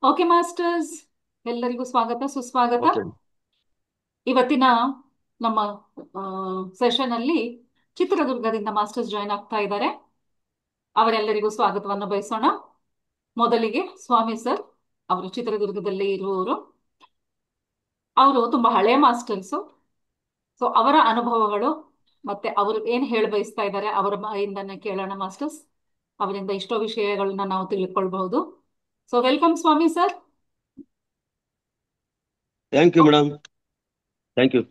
Okay masters, ಎಲ್ಲರಿಗೂ ಸ್ವಾಗತ ಸುಸ್ವಾಗತ. ಓಕೆ. ಇವತ್ತಿನ ನಮ್ಮ ಸೆಷನ್ ಅಲ್ಲಿ ಚಿತ್ರದುರ್ಗದಿಂದ ಮಾಸ್ಟರ್ಸ್ ಜಾಯ್ನ್ ಆಗ್ತಾ ಇದ್ದಾರೆ. ಅವರೆಲ್ಲರಿಗೂ ಸ್ವಾಗತವನ್ನು ಬಯಸೋಣ. ಮೊದಲಿಗೆ ಸ್ವಾಮಿ ಸರ್, ಅವರು ಚಿತ್ರದುರ್ಗದಲ್ಲಿ ಇರುವವರು. ಅವರು ತುಂಬಾ ಹಳೆಯ ಮಾಸ್ಟರ್ಸು. ಸೊ ಅವರ ಅನುಭವಗಳು ಮತ್ತೆ ಅವರು ಏನ್ ಹೇಳ ಬಯಸ್ತಾ ಇದ್ದಾರೆ ಅವರ ಬಾಯಿಂದನೇ ಕೇಳೋಣ ಮಾಸ್ಟರ್ಸ್. ಅವರಿಂದ ಇಷ್ಟೋ ವಿಷಯಗಳನ್ನ ನಾವು ತಿಳ್ಕೊಳ್ಬಹುದು. So welcome Swami sir. Thank you madam. Thank you.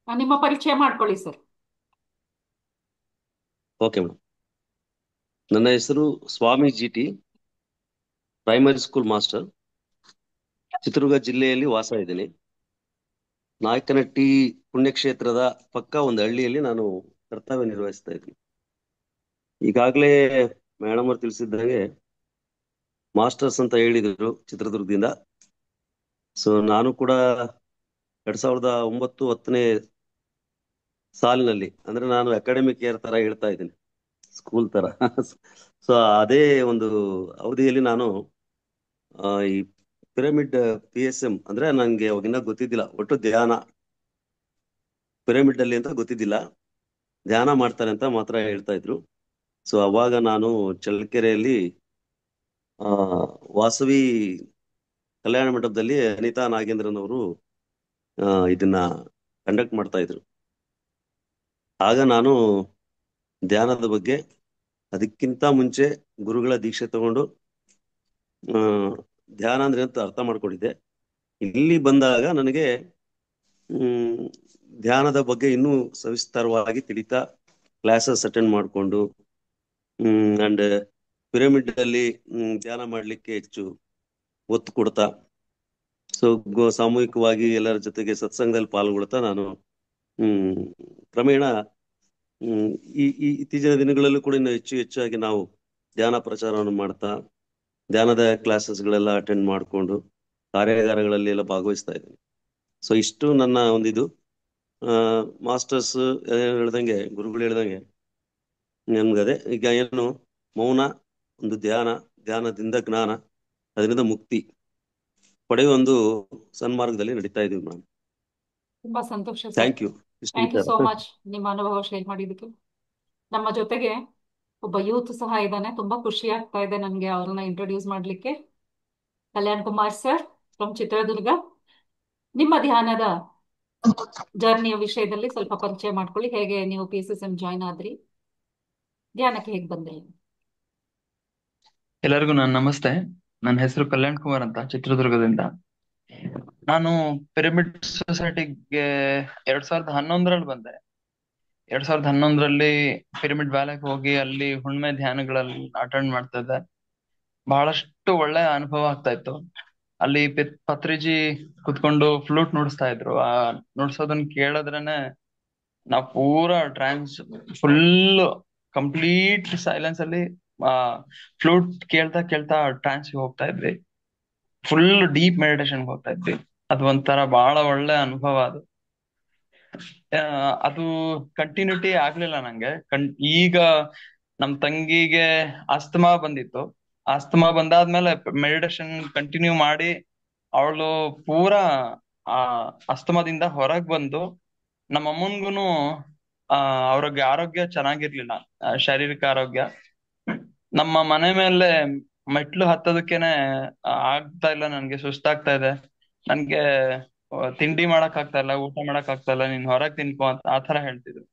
ನಿಮ್ಮ ಪರಿಚಯ ಮಾಡ್ಕೊಳ್ಳಿ ಸರ್. Okay madam. ನನ್ನ ಹೆಸರು Swami G T, primary school master. Chitradurga ಜಿಲ್ಲೆಯಲ್ಲಿ ವಾಸ ಇದ್ದೀನಿ. ನಾಯಕನಹಟ್ಟಿ ಪುಣ್ಯಕ್ಷೇತ್ರದ ಪಕ್ಕ ಒಂದು ಹಳ್ಳಿಯಲ್ಲಿ ನಾನು ಕರ್ತವ್ಯ ನಿರ್ವಹಿಸ್ತಾ ಇದ್ದೀನಿ. ಈಗಾಗಲೇ ಮೇಡಮ್ ಅವರು ತಿಳಿಸಿದ್ದಾಗೆ ಮಾಸ್ಟರ್ಸ್ ಅಂತ ಹೇಳಿದ್ರು ಚಿತ್ರದುರ್ಗದಿಂದ. ಸೊ ನಾನು ಕೂಡ 2009 10ನೇ ಸಾಲಿನಲ್ಲಿ, ಅಂದ್ರೆ ನಾನು ಅಕಾಡೆಮಿಕ್ ಇಯರ್ ತರ ಹೇಳ್ತಾ ಇದ್ದೀನಿ, ಸ್ಕೂಲ್ ತರ. ಸೊ ಅದೇ ಒಂದು ಅವಧಿಯಲ್ಲಿ ನಾನು ಈ ಪಿರಮಿಡ್ PSM ಅಂದ್ರೆ ನಂಗೆ ಅವಾಗಿನ್ನ ಗೊತ್ತಿದ್ದಿಲ್ಲ, ಒಟ್ಟು ಧ್ಯಾನ ಪಿರಮಿಡ್ ಅಲ್ಲಿ ಅಂತ ಗೊತ್ತಿದ್ದಿಲ್ಲ, ಧ್ಯಾನ ಮಾಡ್ತಾರೆ ಅಂತ ಮಾತ್ರ ಹೇಳ್ತಾ ಇದ್ರು. ಸೊ ಅವಾಗ ನಾನು ಚಳ್ಳಕೆರೆಯಲ್ಲಿ ಆ ವಾಸವಿ ಕಲ್ಯಾಣ ಮಂಟಪದಲ್ಲಿ ಅನಿತಾ ನಾಗೇಂದ್ರನ್ ಅವರು ಇದನ್ನ ಕಂಡಕ್ಟ್ ಮಾಡ್ತಾ ಇದ್ರು. ಆಗ ನಾನು ಧ್ಯಾನದ ಬಗ್ಗೆ ಅದಕ್ಕಿಂತ ಮುಂಚೆ ಗುರುಗಳ ದೀಕ್ಷೆ ತಗೊಂಡು ಆ ಧ್ಯಾನ ಅಂದ್ರೆ ಅಂತ ಅರ್ಥ ಮಾಡ್ಕೊಂಡಿದ್ದೆ. ಇಲ್ಲಿ ಬಂದಾಗ ನನಗೆ ಹ್ಮ್ ಧ್ಯಾನದ ಬಗ್ಗೆ ಇನ್ನೂ ಸವಿಸ್ತಾರವಾಗಿ ತಿಳಿತಾ ಕ್ಲಾಸಸ್ ಅಟೆಂಡ್ ಮಾಡಿಕೊಂಡು ಅಂಡ್ ಪಿರಮಿಡ್ ಅಲ್ಲಿ ಧ್ಯಾನ ಮಾಡ್ಲಿಕ್ಕೆ ಹೆಚ್ಚು ಒತ್ತು ಕೊಡ್ತಾ, ಸೊ ಸಾಮೂಹಿಕವಾಗಿ ಎಲ್ಲರ ಜೊತೆಗೆ ಸತ್ಸಂಗದಲ್ಲಿ ಪಾಲ್ಗೊಳ್ತಾ ನಾನು ಹ್ಮ್ ಕ್ರಮೇಣ ಹ್ಮ್ ಈ ಇತ್ತೀಚಿನ ದಿನಗಳಲ್ಲೂ ಕೂಡ ಇನ್ನು ಹೆಚ್ಚು ಹೆಚ್ಚಾಗಿ ನಾವು ಧ್ಯಾನ ಪ್ರಚಾರವನ್ನು ಮಾಡ್ತಾ ಧ್ಯಾನದ ಕ್ಲಾಸಸ್ಗಳೆಲ್ಲ ಅಟೆಂಡ್ ಮಾಡಿಕೊಂಡು ಕಾರ್ಯಾಗಾರಗಳಲ್ಲಿ ಎಲ್ಲ ಭಾಗವಹಿಸ್ತಾ ಇದ್ದೀನಿ. ಸೊ ಇಷ್ಟು ನನ್ನ ಒಂದಿದು ಮಾಸ್ಟರ್ಸ್ ಹೇಳ್ದಂಗೆ, ಗುರುಗಳು ಹೇಳ್ದಂಗೆ ನಮ್ಗದೆ ಈಗ ಏನು ಮೌನ ಒಂದು ಧ್ಯಾನ, ಧ್ಯಾನದಿಂದ ಜ್ಞಾನ, ಅದರಿಂದ ಮುಕ್ತಿ ಪಡೆಯುವ ಒಂದು ಸನ್ಮಾರ್ಗದಲ್ಲಿ ನಡೀತಾ ಇದೀವಿ ಮೇಡಮ್. ತುಂಬಾ ಸಂತೋಷ ಸರ್. Thank you. ಇಷ್ಟು ಥ್ಯಾಂಕ್ ಯು ವಿಚಾರ. ಸೋ ಮಚ್ ನಿಮ್ಮ ಅನುಭವ ಶೇರ್ ಮಾಡಿದ್ದಕ್ಕೆ. ನಮ್ಮ ಜೊತೆಗೆ ಒಬ್ಬ ಯೂತ್ ಸಹ ಇದ್ದಾನೆ. ತುಂಬಾ ಖುಷಿ ಆಗ್ತಾ ಇದೆ ನನಗೆ ಅವ್ರನ್ನ ಇಂಟ್ರೊಡ್ಯೂಸ್ ಮಾಡ್ಲಿಕ್ಕೆ. Kalyan Kumar sir from Chitradurga. ನಿಮ್ಮ ಧ್ಯಾನದ ಜರ್ನಿಯ ವಿಷಯದಲ್ಲಿ ಸ್ವಲ್ಪ ಪರಿಚಯ ಮಾಡ್ಕೊಳ್ಳಿ. ಹೇಗೆ ನೀವು PSM ಜಾಯ್ನ್ ಆದ್ರಿ, ಧ್ಯಾನಕ್ಕೆ ಹೇಗೆ ಬಂದ್ರಿ? ಎಲ್ಲರಿಗೂ ನನ್ನ ನಮಸ್ತೆ. ನನ್ನ ಹೆಸರು ಕಲ್ಯಾಣ್ ಕುಮಾರ್ ಅಂತ, ಚಿತ್ರದುರ್ಗದಿಂದ. ನಾನು ಪಿರಮಿಡ್ ಸೊಸೈಟಿಗೆ 2011ರಲ್ಲಿ ಬಂದೆ. 2011ರಲ್ಲಿ ಪಿರಮಿಡ್ ವ್ಯಾಲಿಗೆ ಹೋಗಿ ಅಲ್ಲಿ ಹುಣ್ಮೆ ಧ್ಯಾನಗಳಲ್ಲಿ ಅಟೆಂಡ್ ಮಾಡ್ತಾ ಇದ್ದೆ. ಬಹಳಷ್ಟು ಒಳ್ಳೆ ಅನುಭವ ಆಗ್ತಾ ಇತ್ತು. ಅಲ್ಲಿ ಪತ್ರಿಜಿ ಕುತ್ಕೊಂಡು ಫ್ಲೂಟ್ ನುಡಿಸ್ತಾ ಇದ್ರು. ನುಡ್ಸೋದನ್ನ ಕೇಳಿದ್ರೇನೆ ನಾವು ಪೂರಾ ಫುಲ್ ಕಂಪ್ಲೀಟ್ ಸೈಲೆನ್ಸ್ ಅಲ್ಲಿ ಆ ಫ್ಲೂಟ್ ಕೇಳ್ತಾ ಕೇಳ್ತಾ ಟ್ರಾನ್ಸ್ ಹೋಗ್ತಾ ಇದ್ವಿ. ಫುಲ್ ಡೀಪ್ ಮೆಡಿಟೇಷನ್ ಹೋಗ್ತಾ ಇದ್ವಿ. ಅದು ಒಂಥರ ಬಹಳ ಒಳ್ಳೆ ಅನುಭವ ಅದು. ಅದು ಕಂಟಿನ್ಯೂಟಿ ಆಗ್ಲಿಲ್ಲ ನಂಗೆ. ಈಗ ನಮ್ ತಂಗಿಗೆ ಅಸ್ತಮಾ ಬಂದಿತ್ತು. ಅಸ್ತಮಾ ಬಂದಾದ್ಮೇಲೆ ಮೆಡಿಟೇಷನ್ ಕಂಟಿನ್ಯೂ ಮಾಡಿ ಅವಳು ಪೂರಾ ಆ ಅಸ್ತಮಾದಿಂದ ಹೊರಗ್ ಬಂದು, ನಮ್ಮ ಅಮ್ಮನ್ಗುನು ಅವ್ರಿಗೆ ಆರೋಗ್ಯ ಚೆನ್ನಾಗಿರ್ಲಿಲ್ಲ, ಶಾರೀರಿಕ ಆರೋಗ್ಯ. ನಮ್ಮ ಮನೆ ಮೇಲೆ ಮೆಟ್ಲು ಹತ್ತೋದಕ್ಕೇನೆ ಆಗ್ತಾ ಇಲ್ಲ, ನನ್ಗೆ ಸುಸ್ತಾಗ್ತಾ ಇದೆ, ನನ್ಗೆ ತಿಂಡಿ ಮಾಡಕ್ ಆಗ್ತಾ ಇಲ್ಲ, ಊಟ ಮಾಡಕ್ ಆಗ್ತಾ ಇಲ್ಲ, ನೀನ್ ಹೊರಗ್ ತಿನ್ಕೋ ಅಂತ ಆತರ ಹೇಳ್ತಿದ್ರು.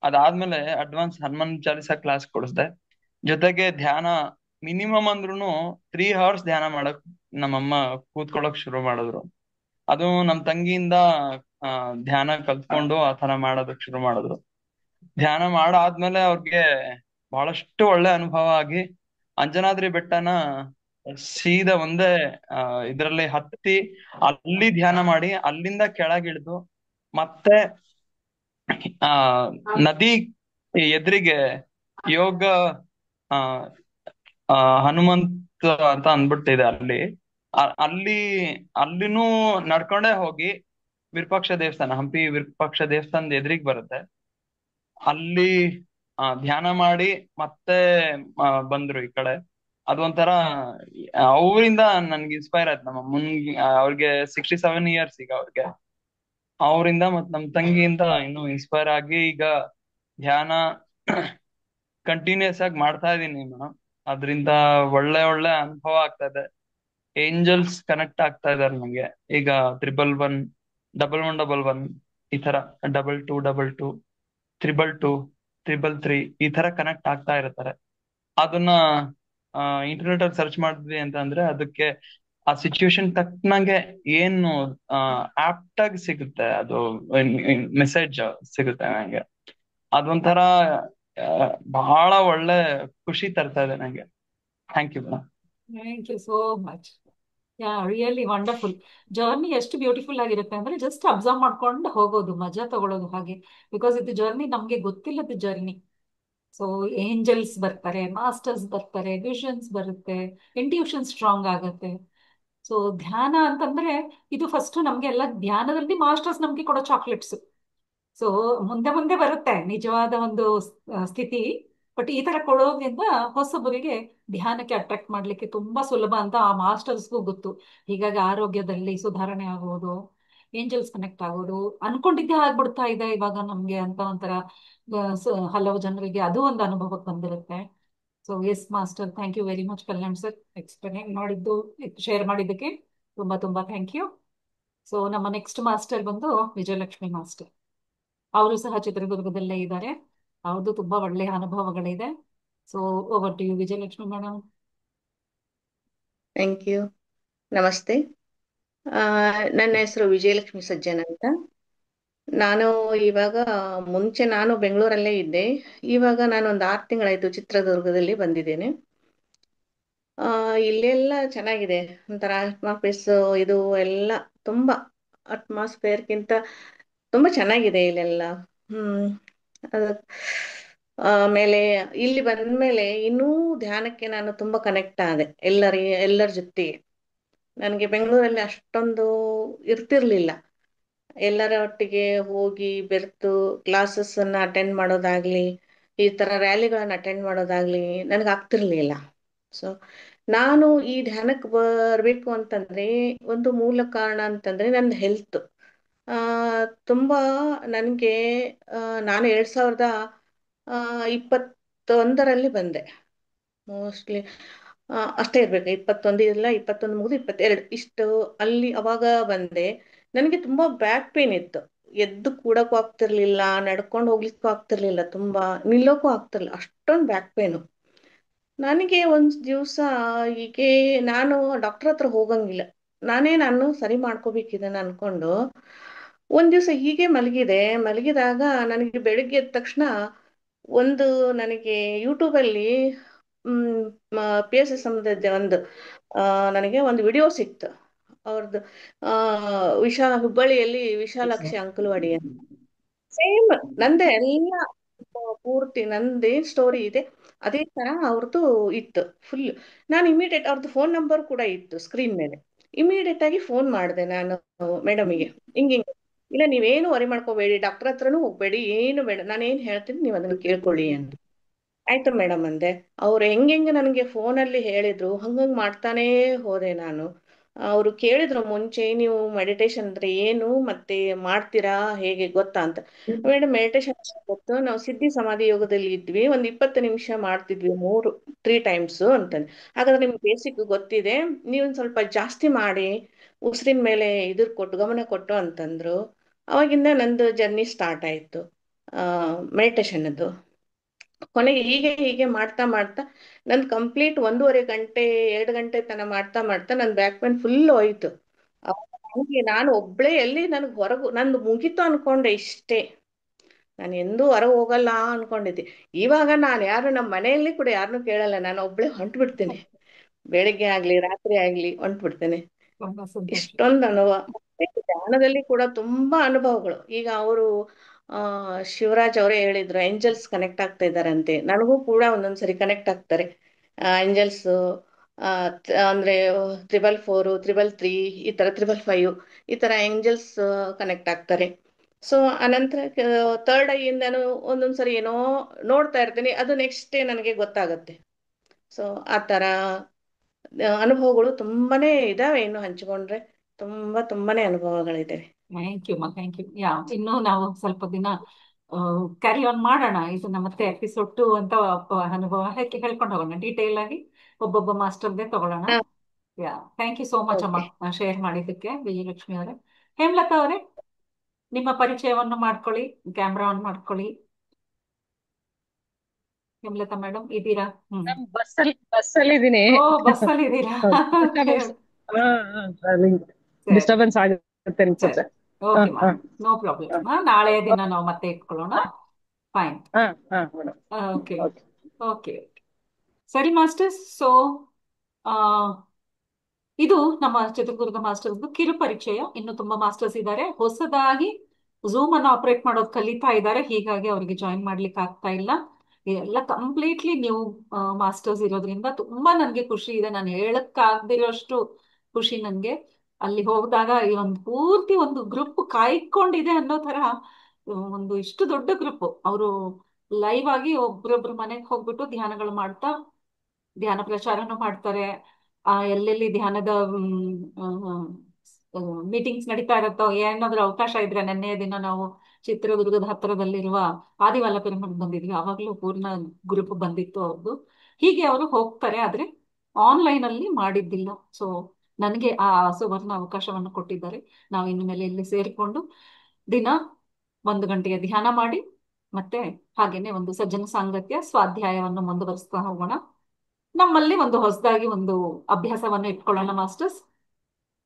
ಅದಾದ್ಮೇಲೆ ಅಡ್ವಾನ್ಸ್ ಹನುಮಾನ್ ಚಾಲಿಸಾ ಕ್ಲಾಸ್ ಕೊಡಿಸ್ದೆ. ಜೊತೆಗೆ ಧ್ಯಾನ ಮಿನಿಮಮ್ ಅಂದ್ರುನು 3 ಅವರ್ಸ್ ಧ್ಯಾನ ಮಾಡಕ್ ನಮ್ಮಮ್ಮ ಕೂತ್ಕೊಳ್ಳೋಕ್ ಶುರು ಮಾಡಿದ್ರು. ಅದು ನಮ್ ತಂಗಿಯಿಂದ ಧ್ಯಾನ ಕಲ್ತ್ಕೊಂಡು ಆತರ ಮಾಡೋದಕ್ ಶುರು ಮಾಡಿದ್ರು. ಧ್ಯಾನ ಮಾಡಾದ್ಮೇಲೆ ಅವ್ರಿಗೆ ಬಹಳಷ್ಟು ಒಳ್ಳೆ ಅನುಭವ ಆಗಿ ಅಂಜನಾದ್ರಿ ಬೆಟ್ಟನ ಸೀದಾ ಒಂದೇ ಇದ್ರಲ್ಲಿ ಹತ್ತಿ ಅಲ್ಲಿ ಧ್ಯಾನ ಮಾಡಿ ಅಲ್ಲಿಂದ ಕೆಳಗಿಳಿದು ಮತ್ತೆ ಆ ನದಿ ಎದುರಿಗೆ ಯೋಗ ಆ ಆ ಹನುಮಂತ ಅಂತ ಅಂದ್ಬಿಟ್ಟಿದೆ ಅಲ್ಲಿ. ಅಲ್ಲಿ ಅಲ್ಲಿನೂ ನಡ್ಕೊಂಡೇ ಹೋಗಿ ವಿರೂಪಾಕ್ಷ ದೇವಸ್ಥಾನ, ಹಂಪಿ ವಿರೂಪಾಕ್ಷ ದೇವಸ್ಥಾನದ ಎದುರಿಗೆ ಬರುತ್ತೆ, ಅಲ್ಲಿ ಧ್ಯಾನ ಮಾಡಿ ಮತ್ತೆ ಬಂದ್ರು ಈ ಕಡೆ. ಅದೊಂಥರ ಅವರಿಂದ ನನ್ಗೆ ಇನ್ಸ್ಪೈರ್ ಆಯ್ತು. ನಮ್ಮ ಅವ್ರಿಗೆ 67 ಇಯರ್ಸ್ ಈಗ ಅವ್ರಿಗೆ. ಅವರಿಂದ ಮತ್ ನಮ್ ತಂಗಿಯಿಂದ ಇನ್ನೂ ಇನ್ಸ್ಪೈರ್ ಆಗಿ ಈಗ ಧ್ಯಾನ ಕಂಟಿನ್ಯೂಸ್ ಆಗಿ ಮಾಡ್ತಾ ಇದೀನಿ ಮೇಡಮ್. ಅದರಿಂದ ಒಳ್ಳೆ ಒಳ್ಳೆ ಅನುಭವ ಆಗ್ತಾ ಇದೆ. ಏಂಜಲ್ಸ್ ಕನೆಕ್ಟ್ ಆಗ್ತಾ ಇದಾರೆ ನಂಗೆ. ಈಗ 111, 1111, ಈ ತರ 2222, 222, 333 ಈ ತರ ಕನೆಕ್ಟ್ ಆಗ್ತಾ ಇರ್ತಾರೆ. ಅದನ್ನ ಇಂಟರ್ನೆಟ್ ಅಲ್ಲಿ ಸರ್ಚ್ ಮಾಡಿದ್ವಿ ಅಂತ ಅಂದ್ರೆ ಅದಕ್ಕೆ ಆ ಸಿಚುವೇಶನ್ ತಕ್ಕನಂಗೆ ಏನು ಆಪ್ಟ್ ಆಗಿ ಸಿಗುತ್ತೆ, ಅದು ಮೆಸೇಜ್ ಸಿಗುತ್ತೆ ನಂಗೆ. ಅದೊಂಥರ ಆ, ಬಹಳ ಒಳ್ಳೆ ಖುಷಿ ತರ್ತಾ ಇದೆ ನಂಗೆ. Thank you madam. Thank you so much. Yeah, really wonderful. Journey ಎಷ್ಟು ಬ್ಯೂಟಿಫುಲ್ ಆಗಿರುತ್ತೆ ಅಂದ್ರೆ ಜಸ್ಟ್ ಅಬ್ಸರ್ವ್ ಮಾಡ್ಕೊಂಡು ಹೋಗೋದು, ಮಜಾ ತಗೊಳ್ಳೋದು ಹಾಗೆ. ಬಿಕಾಸ್ ಇದು ಜರ್ನಿ ನಮ್ಗೆ ಗೊತ್ತಿಲ್ಲದ ಜರ್ನಿ. ಸೊ ಏಂಜಲ್ಸ್ ಬರ್ತಾರೆ, ಮಾಸ್ಟರ್ಸ್ ಬರ್ತಾರೆ, ವಿಷನ್ಸ್ ಬರುತ್ತೆ, ಇಂಟ್ಯೂಷನ್ ಸ್ಟ್ರಾಂಗ್ ಆಗುತ್ತೆ. ಸೊ ಧ್ಯಾನ ಅಂತಂದ್ರೆ ಇದು ಫಸ್ಟ್ ನಮ್ಗೆ ಎಲ್ಲ ಧ್ಯಾನದಲ್ಲಿ ಮಾಸ್ಟರ್ಸ್ ನಮ್ಗೆ ಕೊಡೋ ಚಾಕ್ಲೇಟ್ಸ್. ಸೊ ಮುಂದೆ ಮುಂದೆ ಬರುತ್ತೆ ನಿಜವಾದ ಒಂದು ಸ್ಥಿತಿ. ಬಟ್ ಈ ತರ ಕೊಡೋದ್ರಿಂದ ಹೊಸಬರಿಗೆ ಧ್ಯಾನಕ್ಕೆ ಅಟ್ರಾಕ್ಟ್ ಮಾಡ್ಲಿಕ್ಕೆ ತುಂಬಾ ಸುಲಭ ಅಂತ ಆ ಮಾಸ್ಟರ್ಸ್ಗೂ ಗೊತ್ತು. ಹೀಗಾಗಿ ಆರೋಗ್ಯದಲ್ಲಿ ಸುಧಾರಣೆ ಆಗೋದು, ಏಂಜಲ್ಸ್ ಕನೆಕ್ಟ್ ಆಗೋದು, ಅನ್ಕೊಂಡಿದ್ದೇ ಆಗ್ಬಿಡ್ತಾ ಇದೆ ಇವಾಗ ನಮ್ಗೆ ಅಂತ ಒಂಥರ ಹಲವು ಜನರಿಗೆ ಅದು ಒಂದು ಅನುಭವಕ್ಕೆ ಬಂದಿರುತ್ತೆ. So yes master, thank you very much Kalyan sir, explain ಮಾಡಿದ್ದು, ಶೇರ್ ಮಾಡಿದ್ದಕ್ಕೆ ತುಂಬಾ ತುಂಬಾ ಥ್ಯಾಂಕ್ ಯು. ಸೊ ನಮ್ಮ ನೆಕ್ಸ್ಟ್ ಮಾಸ್ಟರ್ ಬಂದು ವಿಜಯಲಕ್ಷ್ಮಿ ಮಾಸ್ಟರ್. ಅವರು ಸಹ ಚಿತ್ರದುರ್ಗದಲ್ಲೇ ಇದ್ದಾರೆ. ಅವ್ರದ್ದು ತುಂಬಾ ಒಳ್ಳೆಯ ಅನುಭವಗಳಿದೆ. So over to you Vijayalakshmi madam. Thank you. ನಮಸ್ತೆ. ನನ್ನ ಹೆಸರು ವಿಜಯಲಕ್ಷ್ಮಿ ಸಜ್ಜನ್ ಅಂತ. ನಾನು ಇವಾಗ ಮುಂಚೆ ನಾನು ಬೆಂಗಳೂರಲ್ಲೇ ಇದ್ದೆ. ಇವಾಗ ನಾನು ಒಂದು 6 ತಿಂಗಳಾಯ್ತು ಚಿತ್ರದುರ್ಗದಲ್ಲಿ ಬಂದಿದ್ದೇನೆ. ಇಲ್ಲೆಲ್ಲ ಚೆನ್ನಾಗಿದೆ. ಒಂಥರ ಆತ್ಮಾಪೀಸ್ ಇದು ಎಲ್ಲ ತುಂಬಾ ಅಟ್ಮಾಸ್ಫಿಯರ್ಗಿಂತ ತುಂಬಾ ಚೆನ್ನಾಗಿದೆ ಇಲ್ಲೆಲ್ಲ. ಹ್ಮ್ ಅದು ಆಮೇಲೆ ಇಲ್ಲಿ ಬಂದ್ಮೇಲೆ ಇನ್ನೂ ಧ್ಯಾನಕ್ಕೆ ನಾನು ತುಂಬಾ ಕನೆಕ್ಟ್ ಆದೆ ಎಲ್ಲರ ಜೊತೆಗೆ. ನನಗೆ ಬೆಂಗಳೂರಲ್ಲಿ ಅಷ್ಟೊಂದು ಇರ್ತಿರ್ಲಿಲ್ಲ. ಎಲ್ಲರ ಒಟ್ಟಿಗೆ ಹೋಗಿ ಬೆರೆತು ಕ್ಲಾಸಸ್ ಅನ್ನ ಅಟೆಂಡ್ ಮಾಡೋದಾಗ್ಲಿ, ಈ ತರ ರ್ಯಾಲಿಗಳನ್ನ ಅಟೆಂಡ್ ಮಾಡೋದಾಗ್ಲಿ ನನಗೆ ಆಗ್ತಿರ್ಲಿಲ್ಲ. ಸೊ ನಾನು ಈ ಧ್ಯಾನಕ್ಕೆ ಬರ್ಬೇಕು ಅಂತಂದ್ರೆ ಒಂದು ಮೂಲ ಕಾರಣ ಅಂತಂದ್ರೆ ನನ್ನ ಹೆಲ್ತ್. ಆ ತುಂಬಾ ನನಗೆ ನಾನು 2021ರಲ್ಲಿ ಬಂದೆ. ಮೋಸ್ಟ್ಲಿ ಅಷ್ಟೇ ಇರ್ಬೇಕು, 21 ಇಲ್ಲ 21 ಮುಗಿದು 22 ಇಷ್ಟು ಅಲ್ಲಿ ಅವಾಗ ಬಂದೆ. ನನಗೆ ತುಂಬಾ ಬ್ಯಾಕ್ ಪೇನ್ ಇತ್ತು. ಎದ್ದು ಕೂಡಕ್ಕೂ ಆಗ್ತಿರ್ಲಿಲ್ಲ, ನಡ್ಕೊಂಡು ಹೋಗ್ಲಿಕ್ಕೂ ಆಗ್ತಿರ್ಲಿಲ್ಲ, ತುಂಬಾ ನಿಲ್ಲೋಕ್ಕೂ ಆಗ್ತಿರ್ಲಿಲ್ಲ, ಅಷ್ಟೊಂದು ಬ್ಯಾಕ್ ಪೇನು. ನನಗೆ ಒಂದ್ ದಿವ್ಸ ಹೀಗೆ ನಾನು ಡಾಕ್ಟರ್ ಹತ್ರ ಹೋಗಂಗಿಲ್ಲ, ನಾನು ಸರಿ ಮಾಡ್ಕೋಬೇಕಿದನ್ನ ಅನ್ಕೊಂಡು ಒಂದ್ ದಿವ್ಸ ಹೀಗೆ ಮಲಗಿದಾಗ ನನಗೆ ಬೆಳಿಗ್ಗೆ ಎದ್ದ ತಕ್ಷಣ ಒಂದು ನನಗೆ ಯೂಟ್ಯೂಬ್ ಅಲ್ಲಿ PSS ಒಂದು ನನಗೆ ಒಂದು ವಿಡಿಯೋ ಸಿಕ್ತು ಅವ್ರದ್ದು. ಹುಬ್ಬಳ್ಳಿಯಲ್ಲಿ ವಿಶಾಲಾಕ್ಷಿ ಅಂಕಲ್ವಾಡಿ ಅಂತ. ಸೇಮ್ ನಂದೇ ಎಲ್ಲ ಪೂರ್ತಿ ನಂದೇನ್ ಸ್ಟೋರಿ ಇದೆ ಅದೇ ತರ ಅವ್ರದ್ದು ಇತ್ತು ಫುಲ್. ನಾನು ಇಮಿಡಿಯೇಟ್ ಅವ್ರದ್ದು ಫೋನ್ ನಂಬರ್ ಕೂಡ ಇತ್ತು ಸ್ಕ್ರೀನ್ ಮೇಲೆ. ಇಮಿಡಿಯೇಟ್ ಆಗಿ ಫೋನ್ ಮಾಡಿದೆ ನಾನು ಮೇಡಮಿಗೆ. ಹಿಂಗೆ ಇಲ್ಲ ನೀವೇನು ವರಿ ಮಾಡ್ಕೋಬೇಡಿ, ಡಾಕ್ಟರ್ ಹತ್ರನೂ ಹೋಗ್ಬೇಡಿ, ಏನು ಬೇಡ, ನಾನು ಏನ್ ಹೇಳ್ತೀನಿ ನೀವು ಅದನ್ನ ಕೇಳ್ಕೊಳ್ಳಿ ಅಂತ. ಆಯ್ತು ಮೇಡಮ್ ಅಂದೆ. ಅವ್ರು ಹೆಂಗೆ ನನಗೆ ಫೋನಲ್ಲಿ ಹೇಳಿದ್ರು ಹಂಗಂಗ್ ಮಾಡ್ತಾನೇ ಹೋದೆ ನಾನು. ಅವರು ಕೇಳಿದ್ರು ಮುಂಚೆ ನೀವು ಮೆಡಿಟೇಷನ್ ಅಂದ್ರೆ ಏನು ಮತ್ತೆ ಮಾಡ್ತೀರಾ ಹೇಗೆ ಗೊತ್ತಾ ಅಂತ. ಮೇಡಮ್ ಮೆಡಿಟೇಷನ್ ಗೊತ್ತು, ನಾವು ಸಿದ್ಧಿ ಸಮಾಧಿ ಯೋಗದಲ್ಲಿ ಇದ್ವಿ, ಒಂದ್ 20 ನಿಮಿಷ ಮಾಡ್ತಿದ್ವಿ 3 ಟೈಮ್ಸ್ ಅಂತಂದು. ಹಾಗಾದ್ರೆ ನಿಮ್ಗೆ ಬೇಸಿಕ್ ಗೊತ್ತಿದೆ, ನೀವು ಸ್ವಲ್ಪ ಜಾಸ್ತಿ ಮಾಡಿ ಉಸಿರಿನ ಮೇಲೆ ಗಮನ ಕೊಟ್ಟು ಅಂತಂದ್ರು. ಅವಾಗಿಂದ ನಂದು ಜರ್ನಿ ಸ್ಟಾರ್ಟ್ ಆಯ್ತು ಮೆಡಿಟೇಷನ್ ಅದು. ಕೊನೆಗೆ ಹೀಗೆ ಮಾಡ್ತಾ ಮಾಡ್ತಾ ನಂದು ಕಂಪ್ಲೀಟ್ 1.5 ಗಂಟೆ 2 ಗಂಟೆ ತನ ಮಾಡ್ತಾ ಮಾಡ್ತಾ ನನ್ ಬ್ಯಾಕ್ ಪೇನ್ ಫುಲ್ ಹೋಯ್ತು. ನಾನು ಒಬ್ಳೆ ಎಲ್ಲಿ ನನ್ಗೆ ನಂದು ಮುಗೀತು ಅನ್ಕೊಂಡೆ ಇಷ್ಟೇ. ನಾನು ಎಂದೂ ಹೊರಗೆ ಹೋಗಲ್ಲ ಅನ್ಕೊಂಡಿದ್ದೆ. ಇವಾಗ ನಾನು ನಮ್ಮ ಮನೆಯಲ್ಲಿ ಕೂಡ ಯಾರನ್ನೂ ಕೇಳಲ್ಲ, ನಾನು ಒಬ್ಳೆ ಹೊಂಟು ಬಿಡ್ತೇನೆ. ಬೆಳಿಗ್ಗೆ ಆಗ್ಲಿ ರಾತ್ರಿ ಆಗ್ಲಿ ಹೊಂಟು ಬಿಡ್ತೇನೆ. ತುಂಬಾ ಸಂತೋಷ. ಇಷ್ಟೊಂದು ಅನುಭವ. ಧ್ಯಾನದಲ್ಲಿ ಕೂಡ ತುಂಬಾ ಅನುಭವಗಳು. ಈಗ ಅವರು ಶಿವರಾಜ್ ಅವರೇ ಹೇಳಿದ್ರು ಏಂಜಲ್ಸ್ ಕನೆಕ್ಟ್ ಆಗ್ತಾ ಇದಾರಂತೆ. ನನಗೂ ಕೂಡ ಒಂದೊಂದ್ಸರಿ ಕನೆಕ್ಟ್ ಆಗ್ತಾರೆ ಏಂಜಲ್ಸ್. ಅಂದ್ರೆ 444, 333, ಈ ತರ 555 ಈ ತರ ಏಂಜಲ್ಸ್ ಕನೆಕ್ಟ್ ಆಗ್ತಾರೆ. ಸೊ ಅನಂತರ ಥರ್ಡ್ ಐ ಇಂದನು ಒಂದೊಂದ್ಸರಿ ಏನೋ ನೋಡ್ತಾ ಇರ್ತೀನಿ, ಅದು ನೆಕ್ಸ್ಟ್ ಡೇ ನನಗೆ ಗೊತ್ತಾಗುತ್ತೆ. ಸೊ ಆ ತರ ಅನುಭವಗಳು ತುಂಬಾನೇ ಇದಾವೆ. ಇನ್ನು ಹಂಚಿಕೊಂಡ್ರೆ ತುಂಬಾನೇ ಅನುಭವಗಳಿದೆ. Thank you thank you. ಇನ್ನು ನಾವು ಸ್ವಲ್ಪ ದಿನ ಕ್ಯಾರಿ ಆನ್ ಮಾಡೋಣ. ಇದನ್ನ ಮತ್ತೆ ಎಪಿಸೋಡ್ 2 ಅಂತ ಅನುಭವ ಹೇಗೆ ಹೇಳ್ಕೊಂಡು ಹೋಗೋಣ, ಡೀಟೇಲ್ ಆಗಿ ಒಬ್ಬೊಬ್ಬ ಮಾಸ್ಟರ್ಗೆ ತಗೊಳ್ಳೋಣ. ಥ್ಯಾಂಕ್ ಯು ಸೋ ಮಚ್ ಅಮ್ಮ, ಓಕೆ. ಶೇರ್ ಮಾಡಿದ್ದಕ್ಕೆ ವಿಜಯಲಕ್ಷ್ಮಿ ಅವರೇ. ಹೇಮಲತಾ ಅವರೇ, ನಿಮ್ಮ ಪರಿಚಯವನ್ನು ಮಾಡ್ಕೊಳ್ಳಿ, ಕ್ಯಾಮ್ರಾ ಆನ್ ಮಾಡ್ಕೊಳ್ಳಿ. ಹೇಮಲತಾ ಮೇಡಮ್ ಇದ್ದೀರಾ? ನಮ್ ಬಸ್ಸಲ್ಲಿ ಇದೀನಿ. ಓ, ಬಸ್ಸಲ್ಲಿ ಇದ್ದೀರಾ? ಓಕೆ, ಸರಿ ಡಿಸ್ಟರ್ಬೆನ್ಸ್ ಆಗುತ್ತೆ ಸರಿ. ಅನ್ಸುತ್ತೆ. Okay no problem. ನಾಳೆ ದಿನ ನಾವು ಮತ್ತೆ ಇಟ್ಕೊಳ್ಳೋಣ. Fine. Madam. Okay okay. Okay ಸರಿ ಮಾಸ್ಟರ್ಸ್. ಸೊ ಇದು ನಮ್ಮ ಚಿತ್ರದುರ್ಗ ಮಾಸ್ಟರ್ಸ್ ಕಿರು ಪರಿಚಯ. ಇನ್ನು ತುಂಬಾ ಮಾಸ್ಟರ್ಸ್ ಇದ್ದಾರೆ, ಹೊಸದಾಗಿ ಝೂಮ್ ಅನ್ನು ಆಪರೇಟ್ ಮಾಡೋದು ಕಲಿತಾ ಇದ್ದಾರೆ, ಹೀಗಾಗಿ ಅವರಿಗೆ ಜಾಯಿನ್ ಮಾಡ್ಲಿಕ್ಕೆ ಆಗ್ತಾ ಇಲ್ಲ. ಎಲ್ಲ ಕಂಪ್ಲೀಟ್ಲಿ ನ್ಯೂ ಮಾಸ್ಟರ್ಸ್ ಇರೋದ್ರಿಂದ ತುಂಬಾ ನನ್ಗೆ ಖುಷಿ ಇದೆ. ನಾನು ಹೇಳಕ್ಕಾಗ್ದಿರೋಷ್ಟು ಖುಷಿ ನನ್ಗೆ. ಅಲ್ಲಿ ಹೋಗಿದಾಗ ಈ ಒಂದು ಪೂರ್ತಿ ಒಂದು ಗ್ರೂಪ್ ಕಾಯ್ಕೊಂಡಿದೆ ಅನ್ನೋ ತರ, ಒಂದು ಇಷ್ಟು ದೊಡ್ಡ ಗ್ರೂಪ್. ಅವರು ಲೈವ್ ಆಗಿ ಒಬ್ರೊಬ್ರು ಮನೆಗೆ ಹೋಗ್ಬಿಟ್ಟು ಧ್ಯಾನಗಳು ಮಾಡ್ತಾ ಧ್ಯಾನ ಪ್ರಚಾರನೂ ಮಾಡ್ತಾರೆ. ಎಲ್ಲೆಲ್ಲಿ ಧ್ಯಾನದ ಮೀಟಿಂಗ್ಸ್ ನಡೀತಾ ಇರುತ್ತೋ, ಏನಾದ್ರೂ ಅವಕಾಶ ಇದ್ರೆ, ನೆನ್ನೆ ದಿನ ನಾವು ಚಿತ್ರದುರ್ಗದ ಹತ್ತಿರದಲ್ಲಿರುವ ಆದಿವಾಲ ಪಿರಮಿಡ್ ಬಂದಿದ್ವಿ, ಅವಾಗ್ಲೂ ಪೂರ್ಣ ಗ್ರೂಪ್ ಬಂದಿತ್ತು ಅವ್ರದ್ದು. ಹೀಗೆ ಅವರು ಹೋಗ್ತಾರೆ, ಆದ್ರೆ ಆನ್ಲೈನ್ ಅಲ್ಲಿ ಮಾಡಿದ್ದಿಲ್ಲ. ಸೊ ನನಗೆ ಆ ಸುವರ್ಣ ಅವಕಾಶವನ್ನು ಕೊಟ್ಟಿದ್ದಾರೆ. ನಾವು ಇನ್ನು ಮೇಲೆ ಇಲ್ಲಿ ಸೇರಿಕೊಂಡು ದಿನ 1 ಗಂಟೆಯ ಧ್ಯಾನ ಮಾಡಿ, ಮತ್ತೆ ಹಾಗೇನೆ ಒಂದು ಸಜ್ಜನ ಸಾಂಗತ್ಯ ಸ್ವಾಧ್ಯಾಯವನ್ನು ಮುಂದುವರಿಸ್ತಾ ಹೋಗೋಣ. ನಮ್ಮಲ್ಲಿ ಒಂದು ಹೊಸದಾಗಿ ಒಂದು ಅಭ್ಯಾಸವನ್ನು ಇಟ್ಕೊಳ್ಳೋಣ ಮಾಸ್ಟರ್ಸ್.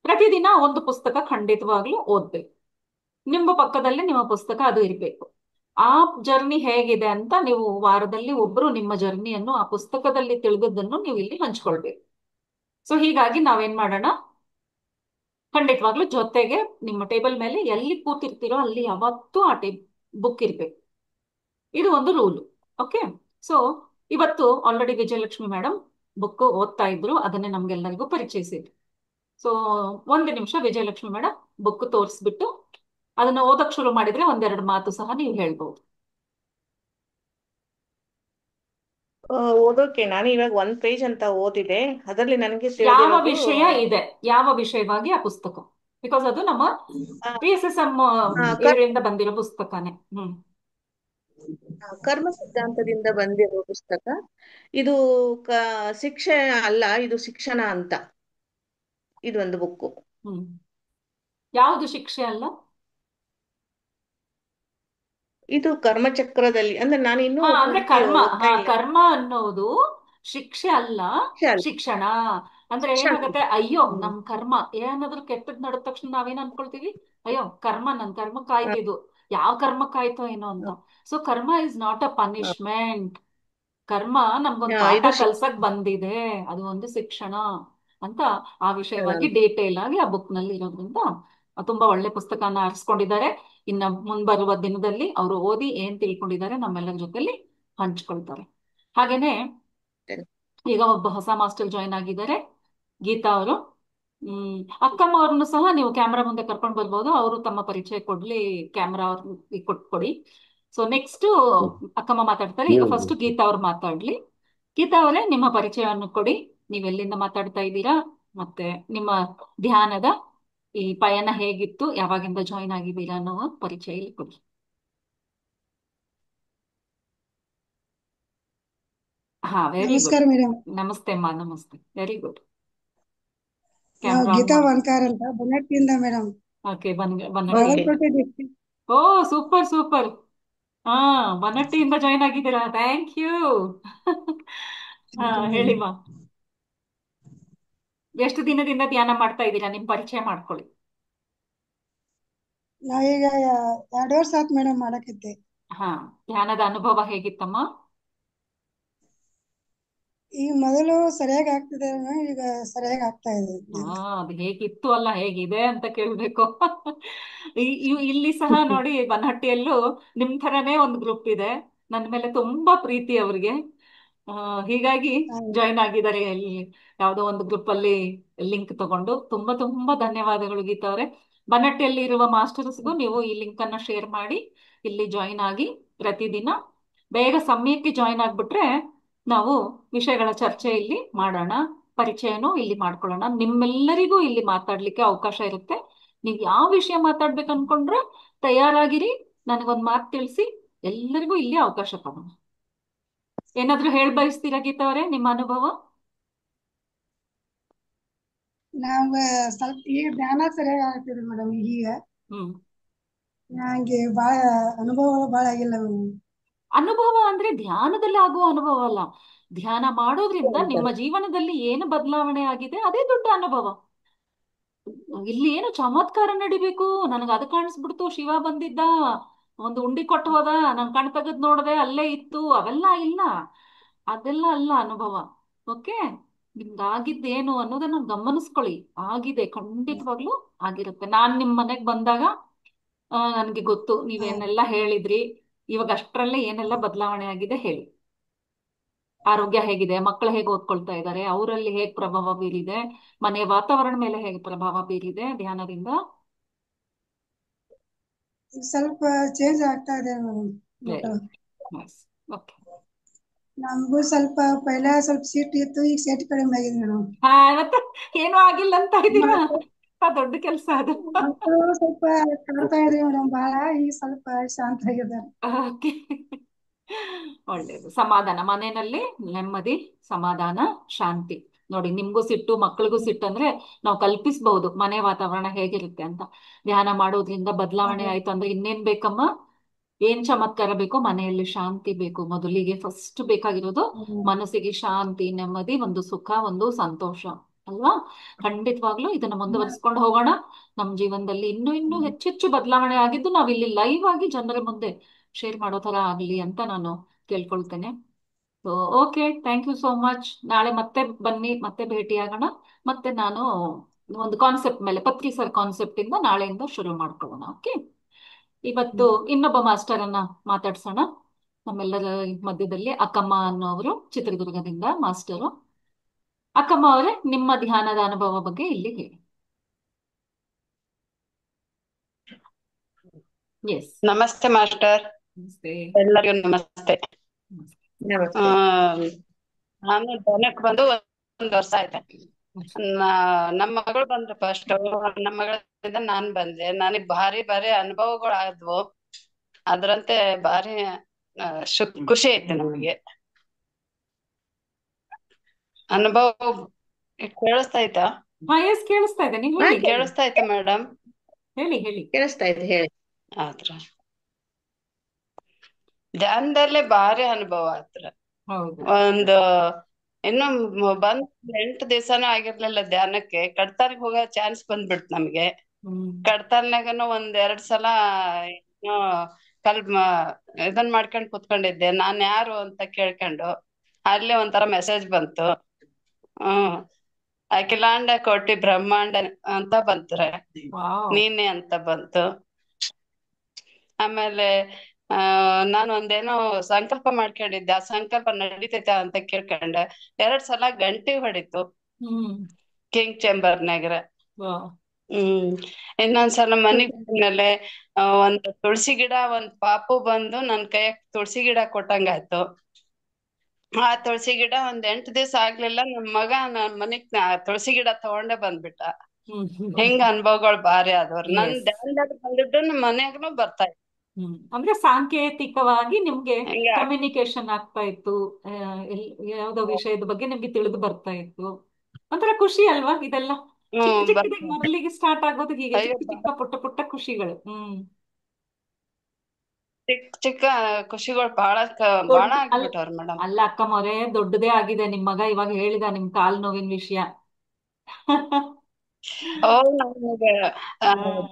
ಪ್ರತಿದಿನ ಒಂದು ಪುಸ್ತಕ ಖಂಡಿತವಾಗ್ಲೂ ಓದ್ಬೇಕು. ನಿಮ್ಮ ಪಕ್ಕದಲ್ಲಿ ನಿಮ್ಮ ಪುಸ್ತಕ ಅದು ಇರಬೇಕು. ಆ ಜರ್ನಿ ಹೇಗಿದೆ ಅಂತ ನೀವು ವಾರದಲ್ಲಿ ಒಬ್ರು ನಿಮ್ಮ ಜರ್ನಿಯನ್ನು ಆ ಪುಸ್ತಕದಲ್ಲಿ ತಿಳಿದದ್ದನ್ನು ನೀವು ಇಲ್ಲಿ ಹಂಚ್ಕೊಳ್ಬೇಕು. ಸೊ ಹೀಗಾಗಿ ನಾವೇನ್ ಮಾಡೋಣ, ಖಂಡಿತವಾಗ್ಲೂ ಜೊತೆಗೆ ನಿಮ್ಮ ಟೇಬಲ್ ಮೇಲೆ ಎಲ್ಲಿ ಕೂತಿರ್ತೀರೋ ಅಲ್ಲಿ ಯಾವತ್ತೂ ಆ ಬುಕ್ ಇರ್ಬೇಕು. ಇದು ಒಂದು ರೂಲ್. ಓಕೆ. ಸೊ ಇವತ್ತು ಆಲ್ರೆಡಿ ವಿಜಯಲಕ್ಷ್ಮಿ ಮೇಡಮ್ ಬುಕ್ ಓದ್ತಾ ಇದ್ರು, ಅದನ್ನೇ ನಮ್ಗೆಲ್ಲರಿಗೂ ಪರಿಚಯಿಸಿದ್ರು. ಸೊ 1 ನಿಮಿಷ ವಿಜಯಲಕ್ಷ್ಮಿ ಮೇಡಮ್ ಬುಕ್ ತೋರಿಸ್ಬಿಟ್ಟು ಅದನ್ನ ಓದಕ್ ಶುರು ಮಾಡಿದ್ರೆ 1-2 ಮಾತು ಸಹ ನೀವು ಹೇಳ್ಬಹುದು. ಓದೋಕೆ ನಾನು ಇವಾಗ 1 ಪೇಜ್ ಅಂತ ಓದಿದೆ. ಅದರಲ್ಲಿ ನನಗೆ ಯಾವ ತಿಳಿದಿರೋದು ವಿಷಯ ಇದೆ, ಯಾವ ವಿಷಯವಾಗಿ ಆ ಪುಸ್ತಕ, ಬಿಕಾಸ್ ಅದು ನಮ್ಮ PSSM ಏರಿಯಿಂದ ಬಂದಿರೋ ಪುಸ್ತಕನೇ. ಕರ್ಮ ಸಿದ್ಧಾಂತದಿಂದ ಬಂದಿರೋ ಪುಸ್ತಕ ಇದು. ಶಿಕ್ಷೆ ಅಲ್ಲ, ಇದು ಶಿಕ್ಷಣ ಅಂತ. ಇದೊಂದು ಬುಕ್ಕು. ಯಾವುದು ಶಿಕ್ಷೆ ಅಲ್ಲ? ಇದು ಕರ್ಮಚಕ್ರದಲ್ಲಿ, ಅಂದ್ರೆ ನಾನು ಇನ್ನೂ ಅಂದ್ರೆ ಪೂರ್ತಿ ಕರ್ಮ, ಓದ್ತಾ ಇಲ್ಲ. ಕರ್ಮ ಅನ್ನೋದು ಶಿಕ್ಷೆ ಅಲ್ಲ, ಶಿಕ್ಷೆ ಅಲ್ಲ, ಶಿಕ್ಷಣ. ಅಂದ್ರೆ ಶಿಕ್ಷಣ. ಏನಾಗತ್ತೆ, ಅಯ್ಯೋ ನಮ್ ಕರ್ಮ ಏನಾದ್ರೂ ಕೆಟ್ಟದ್ ನಡೆದ ತಕ್ಷಣ ನಾವೇನ್ ಅನ್ಕೊಳ್ತೀವಿ, ಅಯ್ಯೋ ನನ್ ಕರ್ಮಕ್ಕಾಯ್ತು, ಇದು ಯಾವ ಕರ್ಮಕ್ಕಾಯ್ತೋ ಏನೋ ಅಂತ. ಸೊ ಕರ್ಮ ಇಸ್ ನಾಟ್ ಅ ಪನಿಷ್ಮೆಂಟ್. ಕರ್ಮ ನಮ್ಗೊಂದು ಪಾಠ ಇದು ಕಲ್ಸಕ್ ಬಂದಿದೆ, ಅದು ಒಂದು ಶಿಕ್ಷಣ ಅಂತ ಆ ಶಿಕ್ಷಣ ವಿಷಯವಾಗಿ ಅಂತ. ಡೀಟೇಲ್ ಆಗಿ ಆ ಬುಕ್ ನಲ್ಲಿ ಇರೋದ್ರಿಂದ ತುಂಬಾ ಒಳ್ಳೆ ಪುಸ್ತಕನ ಆರಿಸ್ಕೊಂಡಿದ್ದಾರೆ. ಇನ್ನ ಮುಂಬರುವ ದಿನದಲ್ಲಿ ಅವರು ಓದಿ ಏನ್ ತಿಳ್ಕೊಂಡಿದ್ದಾರೆ ನಮ್ಮೆಲ್ಲರ ಜೊತೆಲಿ ಹಂಚ್ಕೊಳ್ತಾರೆ. ಹಾಗೇನೆ ಈಗ ಒಬ್ಬ ಹೊಸ ಮಾಸ್ಟರ್ ಜಾಯ್ನ್ ಆಗಿದ್ದಾರೆ, ಗೀತಾ ಅವರು. ಅಕ್ಕಮ್ಮ ಅವ್ರನ್ನು ಸಹ ನೀವು ಕ್ಯಾಮ್ರಾ ಮುಂದೆ ಕರ್ಕೊಂಡು ಬರ್ಬೋದು, ಅವರು ತಮ್ಮ ಪರಿಚಯ ಕೊಡ್ಲಿ, ಕ್ಯಾಮ್ರಾ ಅವ್ರಿಗೆ ಕೊಟ್ಕೊಡಿ. ಸೊ ನೆಕ್ಸ್ಟ್ ಅಕ್ಕಮ್ಮ ಮಾತಾಡ್ತಾರೆ. ಈಗ ಫಸ್ಟ್ ಗೀತಾ ಅವ್ರು ಮಾತಾಡ್ಲಿ. ಗೀತಾ ಅವರೇ, ನಿಮ್ಮ ಪರಿಚಯವನ್ನು ಕೊಡಿ. ನೀವೆಲ್ಲಿಂದ ಮಾತಾಡ್ತಾ ಇದ್ದೀರಾ, ಮತ್ತೆ ನಿಮ್ಮ ಧ್ಯಾನದ ಈ ಪಯಣ ಹೇಗಿತ್ತು, ಯಾವಾಗಿಂದ ಜಾಯಿನ್ ಆಗಿದ್ದೀರಾ ಅನ್ನೋ ಪರಿಚಯ ಇಲ್ಲಿ ಕೊಡಿ. Very good. ನಮಸ್ಕಾರ ಮೇಡಮ್. ನಮಸ್ತೆ ಅಮ್ಮ, ನಮಸ್ತೆ. Very good. ನಾವು ಕ್ಯಾಮ್ರಾ ಗೀತಾ ವನ್ಕಾರ್ ಅಂತ ಬನ್ನಟ್ಟಿಯಿಂದ ಮೇಡಮ್. ಓಕೆ, ಬನ್ನಿ. ಬಾಗಲಕೋಟೆ ಡಿಸ್ಟ್ರಿಕ್ಟ್. ಓ ಸೂಪರ್ ಸೂಪರ್. ಬನ್ನಟ್ಟಿಯಿಂದ ಜಾಯಿನ್ ಆಗಿದ್ದೀರಾ, ಥ್ಯಾಂಕ್ ಯು. ಹೇಳಿಮ್ಮ, ಎಷ್ಟು ದಿನದಿಂದ ಧ್ಯಾನ ಮಾಡ್ತಾ ಇದ್ದೀರಾ, ನಿಮ್ ಪರಿಚಯ ಮಾಡ್ಕೊಳ್ಳಿ. ನಾವೀಗ 2 ವರ್ಷ ಆತ್ ಮೇಡಮ್ ಮಾಡಕತ್ತೆ. ಧ್ಯಾನದ ಅನುಭವ ಹೇಗಿತ್ತಮ್ಮ? ಈಗ ಮೊದಲು ಸರಿಯಾಗಿ ಆಗ್ತಿದೆ, ಈಗ ಸರಿಯಾಗಿ ಆಗ್ತಾ ಇದೆ. ಅದು ಹೇಗಿತ್ತು ಅಲ್ಲ, ಹೇಗಿದೆ ಅಂತ ಕೇಳ್ಬೇಕು. ಇಲ್ಲಿ ಸಹ ನೋಡಿ, ಬನಹಟ್ಟಿಯಲ್ಲೂ ನಿಮ್ ಥರನೇ ಒಂದು ಗ್ರೂಪ್ ಇದೆ. ನನ್ನ ಮೇಲೆ ತುಂಬಾ ಪ್ರೀತಿ ಅವ್ರಿಗೆ. ಹೀಗಾಗಿ ಜಾಯಿನ್ ಆಗಿದ್ದಾರೆ. ಇಲ್ಲಿ ಯಾವುದೋ ಒಂದು ಗ್ರೂಪ್ ಅಲ್ಲಿ ಲಿಂಕ್ ತಗೊಂಡು. ತುಂಬಾ ತುಂಬಾ ಧನ್ಯವಾದಗಳು ಗೀತಾ ಅವರೇ. ಬನಹಟ್ಟಿಯಲ್ಲಿ ಇರುವ ಮಾಸ್ಟರ್ಸ್ಗೂ ನೀವು ಈ ಲಿಂಕ್ ಅನ್ನ ಶೇರ್ ಮಾಡಿ ಇಲ್ಲಿ ಜಾಯಿನ್ ಆಗಿ ಪ್ರತಿದಿನ ಬೇಗ ಸಮಯಕ್ಕೆ ಜಾಯಿನ್ ಆಗ್ಬಿಟ್ರೆ ನಾವು ವಿಷಯಗಳ ಚರ್ಚೆ ಇಲ್ಲಿ ಮಾಡೋಣ, ಪರಿಚಯನೂ ಇಲ್ಲಿ ಮಾಡ್ಕೊಳ್ಳೋಣ. ನಿಮ್ಮೆಲ್ಲರಿಗೂ ಇಲ್ಲಿ ಮಾತಾಡ್ಲಿಕ್ಕೆ ಅವಕಾಶ ಇರುತ್ತೆ. ನೀವು ಯಾವ ವಿಷಯ ಮಾತಾಡ್ಬೇಕು ಅನ್ಕೊಂಡ್ರೆ ತಯಾರಾಗಿರಿ, ನನಗೊಂದು ಮಾತು ತಿಳಿಸಿ, ಎಲ್ಲರಿಗೂ ಇಲ್ಲಿ ಅವಕಾಶ ಕೊಡೋಣ. ಏನಾದ್ರೂ ಹೇಳ್ ಬಯಸ್ತೀರಾ ಗೀತಾ ಅವರೇ, ನಿಮ್ಮ ಅನುಭವ? ನಾವ್ ಸ್ವಲ್ಪ ಈಗ ಧ್ಯಾನ ಸರಿಯಾಗಿ ಆಗ್ತಿದೆ ಮೇಡಮ್. ಈಗ ಹ್ಮ್ ನಂಗೆ ಬಾಳ ಅನುಭವಗಳು ಬಾಳ ಆಗಿಲ್ಲ ಮೇಡಮ್. ಅನುಭವ ಅಂದ್ರೆ ಧ್ಯಾನದಲ್ಲಿ ಆಗುವ ಅನುಭವ ಅಲ್ಲ. ಧ್ಯಾನ ಮಾಡೋದ್ರಿಂದ ನಿಮ್ಮ ಜೀವನದಲ್ಲಿ ಏನು ಬದಲಾವಣೆ ಆಗಿದೆ ಅದೇ ದೊಡ್ಡ ಅನುಭವ. ಇಲ್ಲಿ ಏನು ಚಮತ್ಕಾರ ನಡಿಬೇಕು, ನನಗೆ ಅದು ಕಾಣಿಸ್ಬಿಡ್ತು, ಶಿವ ಬಂದಿದ್ದ, ಒಂದು ಉಂಡಿ ಕೊಟ್ಟು ಹೋದ, ನಾನು ಕಣ್ ತೆಗೆದ್ ನೋಡ್ದೆ ಅಲ್ಲೇ ಇತ್ತು, ಅವೆಲ್ಲ ಇಲ್ಲ. ಅದೆಲ್ಲ ಅಲ್ಲ ಅನುಭವ. ಓಕೆ, ನಿಮ್ಗಾಗಿದ್ದೇನು ಅನ್ನೋದನ್ನ ಗಮನಿಸ್ಕೊಳ್ಳಿ. ಆಗಿದೆ, ಖಂಡಿತವಾಗ್ಲೂ ಆಗಿರುತ್ತೆ. ನಾನ್ ನಿಮ್ ಮನೆಗ್ ಬಂದಾಗ ನನ್ಗೆ ಗೊತ್ತು ನೀವೇನೆಲ್ಲ ಹೇಳಿದ್ರಿ. ಇವಾಗ ಅಷ್ಟರಲ್ಲೇ ಏನೆಲ್ಲ ಬದಲಾವಣೆ ಆಗಿದೆ ಹೇಳಿ. ಆರೋಗ್ಯ ಹೇಗಿದೆ, ಮಕ್ಕಳು ಹೇಗೆ ಓದ್ಕೊಳ್ತಾ ಇದ್ದಾರೆ, ಅವರಲ್ಲಿ ಹೇಗೆ ಪ್ರಭಾವ ಬೀರಿದೆ, ಮನೆ ವಾತಾವರಣ ಮೇಲೆ ಹೇಗೆ ಪ್ರಭಾವ ಬೀರಿದೆ ಧ್ಯಾನದಿಂದ? ಈಗ ಸ್ವಲ್ಪ ಚೇಂಜ್ ಆಗ್ತಾ ಇದೆ ಮೇಡಮ್. ಓಕೆ. ನಮಗೂ ಸ್ವಲ್ಪ ಪೈಲ ಸ್ವಲ್ಪ ಸೀಟ್ ಇತ್ತು, ಈಗ ಸೀಟ್ ಕಡಿಮೆ ಆಗಿದೆ ಮೇಡಮ್. ಮತ್ತೆ ಏನೂ ಆಗಿಲ್ಲ ಅಂತ ಇದ್ದೀರಾ? ದೊಡ್ಡ ಕೆಲಸ ಅದು. ಮಕ್ಕಳು ಸ್ವಲ್ಪ ಕಾಡ್ತಾ ಇದ್ರಿ ಮೇಡಮ್ ಬಾಳ, ಈಗ ಸ್ವಲ್ಪ ಶಾಂತ ಆಗಿದ್ದಾರೆ. ಓಕೆ, ಒಳ್ಳೇದು. ಸಮಾಧಾನ, ಮನೆಯಲ್ಲಿ ನೆಮ್ಮದಿ, ಸಮಾಧಾನ, ಶಾಂತಿ. ನೋಡಿ, ನಿಮ್ಗೂ ಸಿಟ್ಟು, ಮಕ್ಕಳಿಗೂ ಸಿಟ್ಟು ಅಂದ್ರೆ ನಾವು ಕಲ್ಪಿಸಬಹುದು ಮನೆ ವಾತಾವರಣ ಹೇಗಿರುತ್ತೆ ಅಂತ. ಧ್ಯಾನ ಮಾಡೋದ್ರಿಂದ ಬದಲಾವಣೆ ಆಯ್ತು ಅಂದ್ರೆ ಇನ್ನೇನ್ ಬೇಕಮ್ಮ? ಏನ್ ಚಮತ್ಕಾರ ಬೇಕು? ಮನೆಯಲ್ಲಿ ಶಾಂತಿ ಬೇಕು. ಮೊದಲಿಗೆ ಫಸ್ಟ್ ಬೇಕಾಗಿರೋದು ಮನಸ್ಸಿಗೆ ಶಾಂತಿ, ನೆಮ್ಮದಿ, ಒಂದು ಸುಖ, ಒಂದು ಸಂತೋಷ ಅಲ್ವಾ? ಖಂಡಿತವಾಗ್ಲೂ ಇದನ್ನ ಮುಂದುವರಿಸ್ಕೊಂಡು ಹೋಗೋಣ. ನಮ್ಮ ಜೀವನದಲ್ಲಿ ಇನ್ನೂ ಇನ್ನೂ ಹೆಚ್ಚೆಚ್ಚು ಬದಲಾವಣೆ ಆಗಿದ್ದು ನಾವ್ ಇಲ್ಲಿ ಲೈವ್ ಆಗಿ ಜನರ ಮುಂದೆ ಶೇರ್ ಮಾಡೋ ತರ ಆಗ್ಲಿ ಅಂತ ನಾನು ಕೇಳ್ಕೊಳ್ತೇನೆ. So okay, thank you so much. ನಾಳೆ ಮತ್ತೆ ಬನ್ನಿ, ಮತ್ತೆ ಭೇಟಿಯಾಗೋಣ. ಮತ್ತೆ ನಾನು ಒಂದು ಕಾನ್ಸೆಪ್ಟ್ ಮೇಲೆ, ಪತ್ರಿ ಸರ್ ಕಾನ್ಸೆಪ್ಟ್ ಇಂದ ನಾಳೆಯಿಂದ ಶುರು ಮಾಡ್ಕೊಳ್ಳೋಣ. ಓಕೆ, ಇವತ್ತು ಇನ್ನೊಬ್ಬ ಮಾಸ್ಟರ್ ಅನ್ನ ಮಾತಾಡ್ಸೋಣ. ನಮ್ಮೆಲ್ಲರ ಮಧ್ಯದಲ್ಲಿ ಅಕ್ಕಮ್ಮ ಅನ್ನೋರು, ಚಿತ್ರದುರ್ಗದಿಂದ ಮಾಸ್ಟರು. ಅಕ್ಕಮ್ಮ ಅವರೇ, ನಿಮ್ಮ ಧ್ಯಾನದ ಅನುಭವ ಬಗ್ಗೆ ಇಲ್ಲಿ ಹೇಳಿ. ಎಸ್, ನಮಸ್ತೆ ಮಾಸ್ಟರ್, ನಮಸ್ತೆ. ಎಲ್ಲರಿಗೂ ನಮಸ್ತೆ. ನಮಸ್ತೆ. ನಾನು ಧ್ಯಾನಕ್ಕೆ ಬಂದು 1 ವರ್ಷ ಆಯ್ತು. ನಮ್ಮ ಮಗಳು ಬಂದ್ರು ಫಸ್ಟ್, ನಮ್ಮ ಮಗಳಿಂದ ನಾನ್ ಬಂದೆ. ನನಗ್ ಭಾರಿ ಭಾರಿ ಅನುಭವಗಳು ಆದ್ವು. ಅದ್ರಂತೆ ಭಾರಿ ಖುಷಿ ಐತೆ ನಮಗೆ. ಅನುಭವ ಕೇಳಿಸ್ತಾ ಐತಾ? ಎಸ್, ಕೇಳಿಸ್ತಾ ಇದೆ. ನೀವು ಹೇಳಿ, ಕೇಳಿಸ್ತಾ ಐತೆ ಮೇಡಮ್? ಹೇಳಿ ಹೇಳಿ. ಕೇಳಿಸ್ತಾ ಇದೆ, ಹೇಳಿ. ಆತ್ರ ಧ್ಯಾನದಲ್ಲೇ ಭಾರಿ ಅನುಭವ ಆತ್ರ. ಹೌದು. ಒಂದು ಇನ್ನು ಬಂದ್ 8 ದಿವಸನೂ ಆಗಿರ್ಲಿಲ್ಲ ಧ್ಯಾನಕ್ಕೆ. ಕಡ್ತಾನಿಗೆ ಹೋಗೋ ಚಾನ್ಸ್ ಬಂದ್ಬಿಡ್ತು ನಮ್ಗೆ. ಕಡ್ತಾಲ್ನಾಗನು 1-2 ಸಲ ಏನೋ ಇದನ್ ಮಾಡ್ಕೊಂಡ್ ಕುತ್ಕೊಂಡಿದ್ದೆ, ನಾನ್ ಯಾರು ಅಂತ ಕೇಳ್ಕೊಂಡು. ಅಲ್ಲಿ ಒಂಥರ ಮೆಸೇಜ್ ಬಂತು, ಅಖಿಲಾಂಡ ಕೋಟಿ ಬ್ರಹ್ಮಾಂಡ ಅಂತ ಬಂತ್ರೆ, ನೀನೆ ಅಂತ ಬಂತು. ಆಮೇಲೆ ನಾನು ಒಂದೇನೋ ಸಂಕಲ್ಪ ಮಾಡ್ಕೊಂಡಿದ್ದೆ, ಆ ಸಂಕಲ್ಪ ನಡೀತೈತ ಅಂತ ಕೇಳ್ಕೊಂಡೆ. 2 ಸಲ ಗಂಟೆ ಹೊಡಿತು ಕಿಂಗ್ ಚೇಂಬರ್ನಾಗ್ರ. ಇನ್ನೊಂದ್ಸಲ ಮನಿಗ್ ಬಂದ್ಮೇಲೆ ಒಂದ್ ತುಳಸಿ ಗಿಡ, ಒಂದ್ ಪಾಪು ಬಂದು ನನ್ ಕೈಯಾಗ ತುಳಸಿ ಗಿಡ ಕೊಟ್ಟಂಗಾಯ್ತು. ಆ ತುಳಸಿ ಗಿಡ 8 ದಿವ್ಸ ಆಗ್ಲಿಲ್ಲ, ನಮ್ ಮಗ ನನ್ ಮನಿಗ್ ತುಳಸಿ ಗಿಡ ತಗೊಂಡೇ ಬಂದ್ಬಿಟ್ಟ. ಹಿಂಗ ಅನುಭವಗಳು ಭಾರಿ ಆದವ್ರು. ನನ್ ಧ್ಯಾನದಾಗ ಬಂದಿದ್ದು ನಮ್ ಮನ್ಯಾಗನು ಬರ್ತಾ ಇತ್ತು. ಅಂದ್ರೆ ಸಾಂಕೇತಿಕವಾಗಿ ನಿಮ್ಗೆ ಕಮ್ಯುನಿಕೇಶನ್ ಆಗ್ತಾ ಇತ್ತು, ಯಾವ್ದೋ ವಿಷಯದ ಬಗ್ಗೆ ನಿಮ್ಗೆ ತಿಳಿದು ಬರ್ತಾ ಇತ್ತು. ಒಂಥರ ಖುಷಿ ಅಲ್ವಾ ಇದೆಲ್ಲ? ಚಿಕ್ಕ ಚಿಕ್ಕದಾಗಿ ಮೊದಲಿಗೆ ಸ್ಟಾರ್ಟ್ ಆಗೋದು ಹೀಗೆ, ಚಿಕ್ಕ ಚಿಕ್ಕ ಪುಟ್ಟ ಪುಟ್ಟ ಖುಷಿಗಳು. ಚಿಕ್ಕ ಚಿಕ್ಕ ಖುಷಿಗಳು ಬಹಳ ಆಗ್ಬಿಟ್ಟವ್ರ ಮೇಡಮ್. ಅಲ್ಲ ಅಕ್ಕಮ್ಮವ್ರೆ, ದೊಡ್ಡದೇ ಆಗಿದೆ. ನಿಮ್ ಮಗ ಇವಾಗ ಹೇಳಿದ ನಿಮ್ ಕಾಲ್ ನೋವಿನ ವಿಷಯ. ನಮ್ಗೆ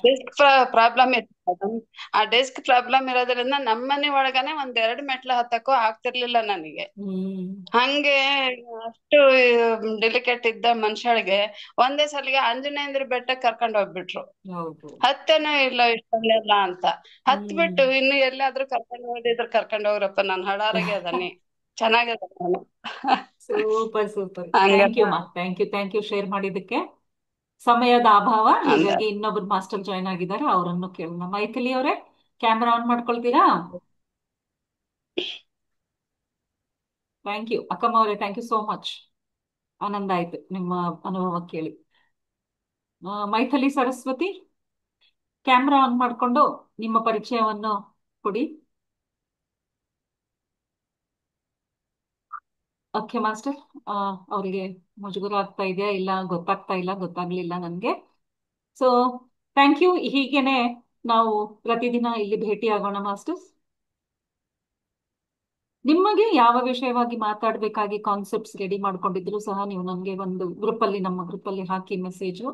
ಡಿಸ್ಕ್ ಪ್ರಾಬ್ಲಮ್ ಇತ್ತು ಮೇಡಮ್. ಆ ಡಿಸ್ಕ್ ಪ್ರಾಬ್ಲಮ್ ಇರೋದ್ರಿಂದ ನಮ್ಮನೆ ಒಳಗನೆ 1-2 ಮೆಟ್ಲು ಹತ್ತಕ್ಕೂ ಆಗ್ತಿರ್ಲಿಲ್ಲ ನನಗೆ. ಹಂಗೆ ಅಷ್ಟು ಡೆಲಿಕೇಟ್ ಇದ್ದ ಮನುಷ್ಯಳಿಗೆ ಒಂದೇ ಸಲಿಗೆ ಆಂಜನೇಯಂದ್ರ ಬೆಟ್ಟಕ್ಕೆ ಕರ್ಕೊಂಡ್ ಹೋಗ್ಬಿಟ್ರು. ಹತ್ತೇನೋ ಇಲ್ಲ ಇಷ್ಟೊಂದೆಲ್ಲ ಅಂತ ಹತ್ಬಿಟ್ಟು, ಇನ್ನು ಎಲ್ಲಾದ್ರೂ ಕರ್ಕೊಂಡ್ ಹೋಗ್ರಪ್ಪ, ನಾನ್ ಹಡಾರಾಗೆ ಅದನಿ, ಚೆನ್ನಾಗದ ನಾನು. ಸೂಪರ್ ಸೂಪರ್, ಥ್ಯಾಂಕ್ ಯು ಮಾ, ಥ್ಯಾಂಕ್ ಯು ಶೇರ್ ಮಾಡಿದ್ದಕ್ಕೆ. ಸಮಯದ ಅಭಾವ, ಹೀಗಾಗಿ ಇನ್ನೊಬ್ರು ಮಾಸ್ಟರ್ ಜಾಯ್ನ್ ಆಗಿದ್ದಾರೆ, ಅವರನ್ನು ಕೇಳೋಣ. ಮೈಥಿಲಿ ಅವರೇ, ಕ್ಯಾಮ್ರಾ ಆನ್ ಮಾಡ್ಕೊಳ್ತೀರಾ? ಥ್ಯಾಂಕ್ ಯು ಅಕ್ಕಮ್ಮ ಅವರೇ, ಥ್ಯಾಂಕ್ ಯು ಸೋ ಮಚ್. ಆನಂದ ಆಯ್ತು ನಿಮ್ಮ ಅನುಭವ ಕೇಳಿ. ಮೈಥಿಲಿ ಸರಸ್ವತಿ, ಕ್ಯಾಮ್ರಾ ಆನ್ ಮಾಡಿಕೊಂಡು ನಿಮ್ಮ ಪರಿಚಯವನ್ನು ಕೊಡಿ. ಓಕೆ ಮಾಸ್ಟರ್, ಅವರಿಗೆ ಮುಜುಗರ ಆಗ್ತಾ ಇದೆಯಾ ಇಲ್ಲ ಗೊತ್ತಾಗ್ತಾ ಇಲ್ಲ, ಗೊತ್ತಾಗ್ಲಿಲ್ಲ ನನಗೆ. So thank you. ಹೀಗೇನೆ ನಾವು ಪ್ರತಿದಿನ ಇಲ್ಲಿ ಭೇಟಿಯಾಗೋಣ ಮಾಸ್ಟರ್ಸ್. ನಿಮಗೆ ಯಾವ ವಿಷಯವಾಗಿ ಮಾತಾಡಬೇಕಾಗಿ ಕಾನ್ಸೆಪ್ಟ್ಸ್ ರೆಡಿ ಮಾಡ್ಕೊಂಡಿದ್ರು ಸಹ ನೀವು ನನಗೆ ಒಂದು ಗ್ರೂಪಲ್ಲಿ, ನಮ್ಮ ಗ್ರೂಪಲ್ಲಿ ಹಾಕಿ ಮೆಸೇಜು.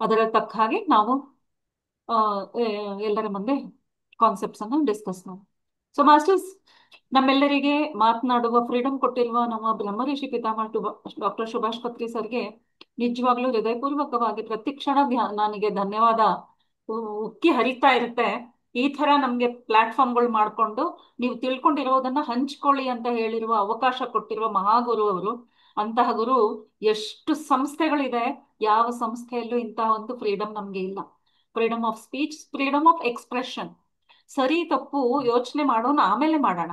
ಅದರ ತಕ್ಕ ಹಾಗೆ ನಾವು ಎಲ್ಲರ ಮುಂದೆ ಕಾನ್ಸೆಪ್ಟ್ಸ್ ಅನ್ನು ಡಿಸ್ಕಸ್ ಮಾಡೋಣ. ಸೊ ಮಾಸ್ಟರ್ಸ್, ನಮ್ಮೆಲ್ಲರಿಗೆ ಮಾತನಾಡುವ ಫ್ರೀಡಮ್ ಕೊಟ್ಟಿರುವ ನಮ್ಮ ಬ್ರಹ್ಮರ್ಷಿ ಪಿತಾಮಹ ಡಾಕ್ಟರ್ ಸುಭಾಷ್ ಪತ್ರಿ ಸರ್ಗೆ ನಿಜವಾಗ್ಲೂ ಹೃದಯಪೂರ್ವಕವಾಗಿ ಪ್ರತಿ ಕ್ಷಣ ನನಗೆ ಧನ್ಯವಾದ ಉಕ್ಕಿ ಹರಿತಾ ಇರುತ್ತೆ. ಈ ತರ ನಮ್ಗೆ ಪ್ಲಾಟ್ಫಾರ್ಮ್ಗಳು ಮಾಡ್ಕೊಂಡು ನೀವು ತಿಳ್ಕೊಂಡಿರೋದನ್ನ ಹಂಚ್ಕೊಳ್ಳಿ ಅಂತ ಹೇಳಿರುವ ಅವಕಾಶ ಕೊಟ್ಟಿರುವ ಮಹಾಗುರು ಅವರು. ಅಂತಹ ಗುರು ಎಷ್ಟು ಸಂಸ್ಥೆಗಳಿದೆ, ಯಾವ ಸಂಸ್ಥೆಯಲ್ಲೂ ಇಂತಹ ಒಂದು ಫ್ರೀಡಮ್ ನಮ್ಗೆ ಇಲ್ಲ. Freedom of speech, freedom of expression. ಸರಿ ತಪ್ಪು ಯೋಚನೆ ಮಾಡೋಣ, ಆಮೇಲೆ ಮಾಡೋಣ.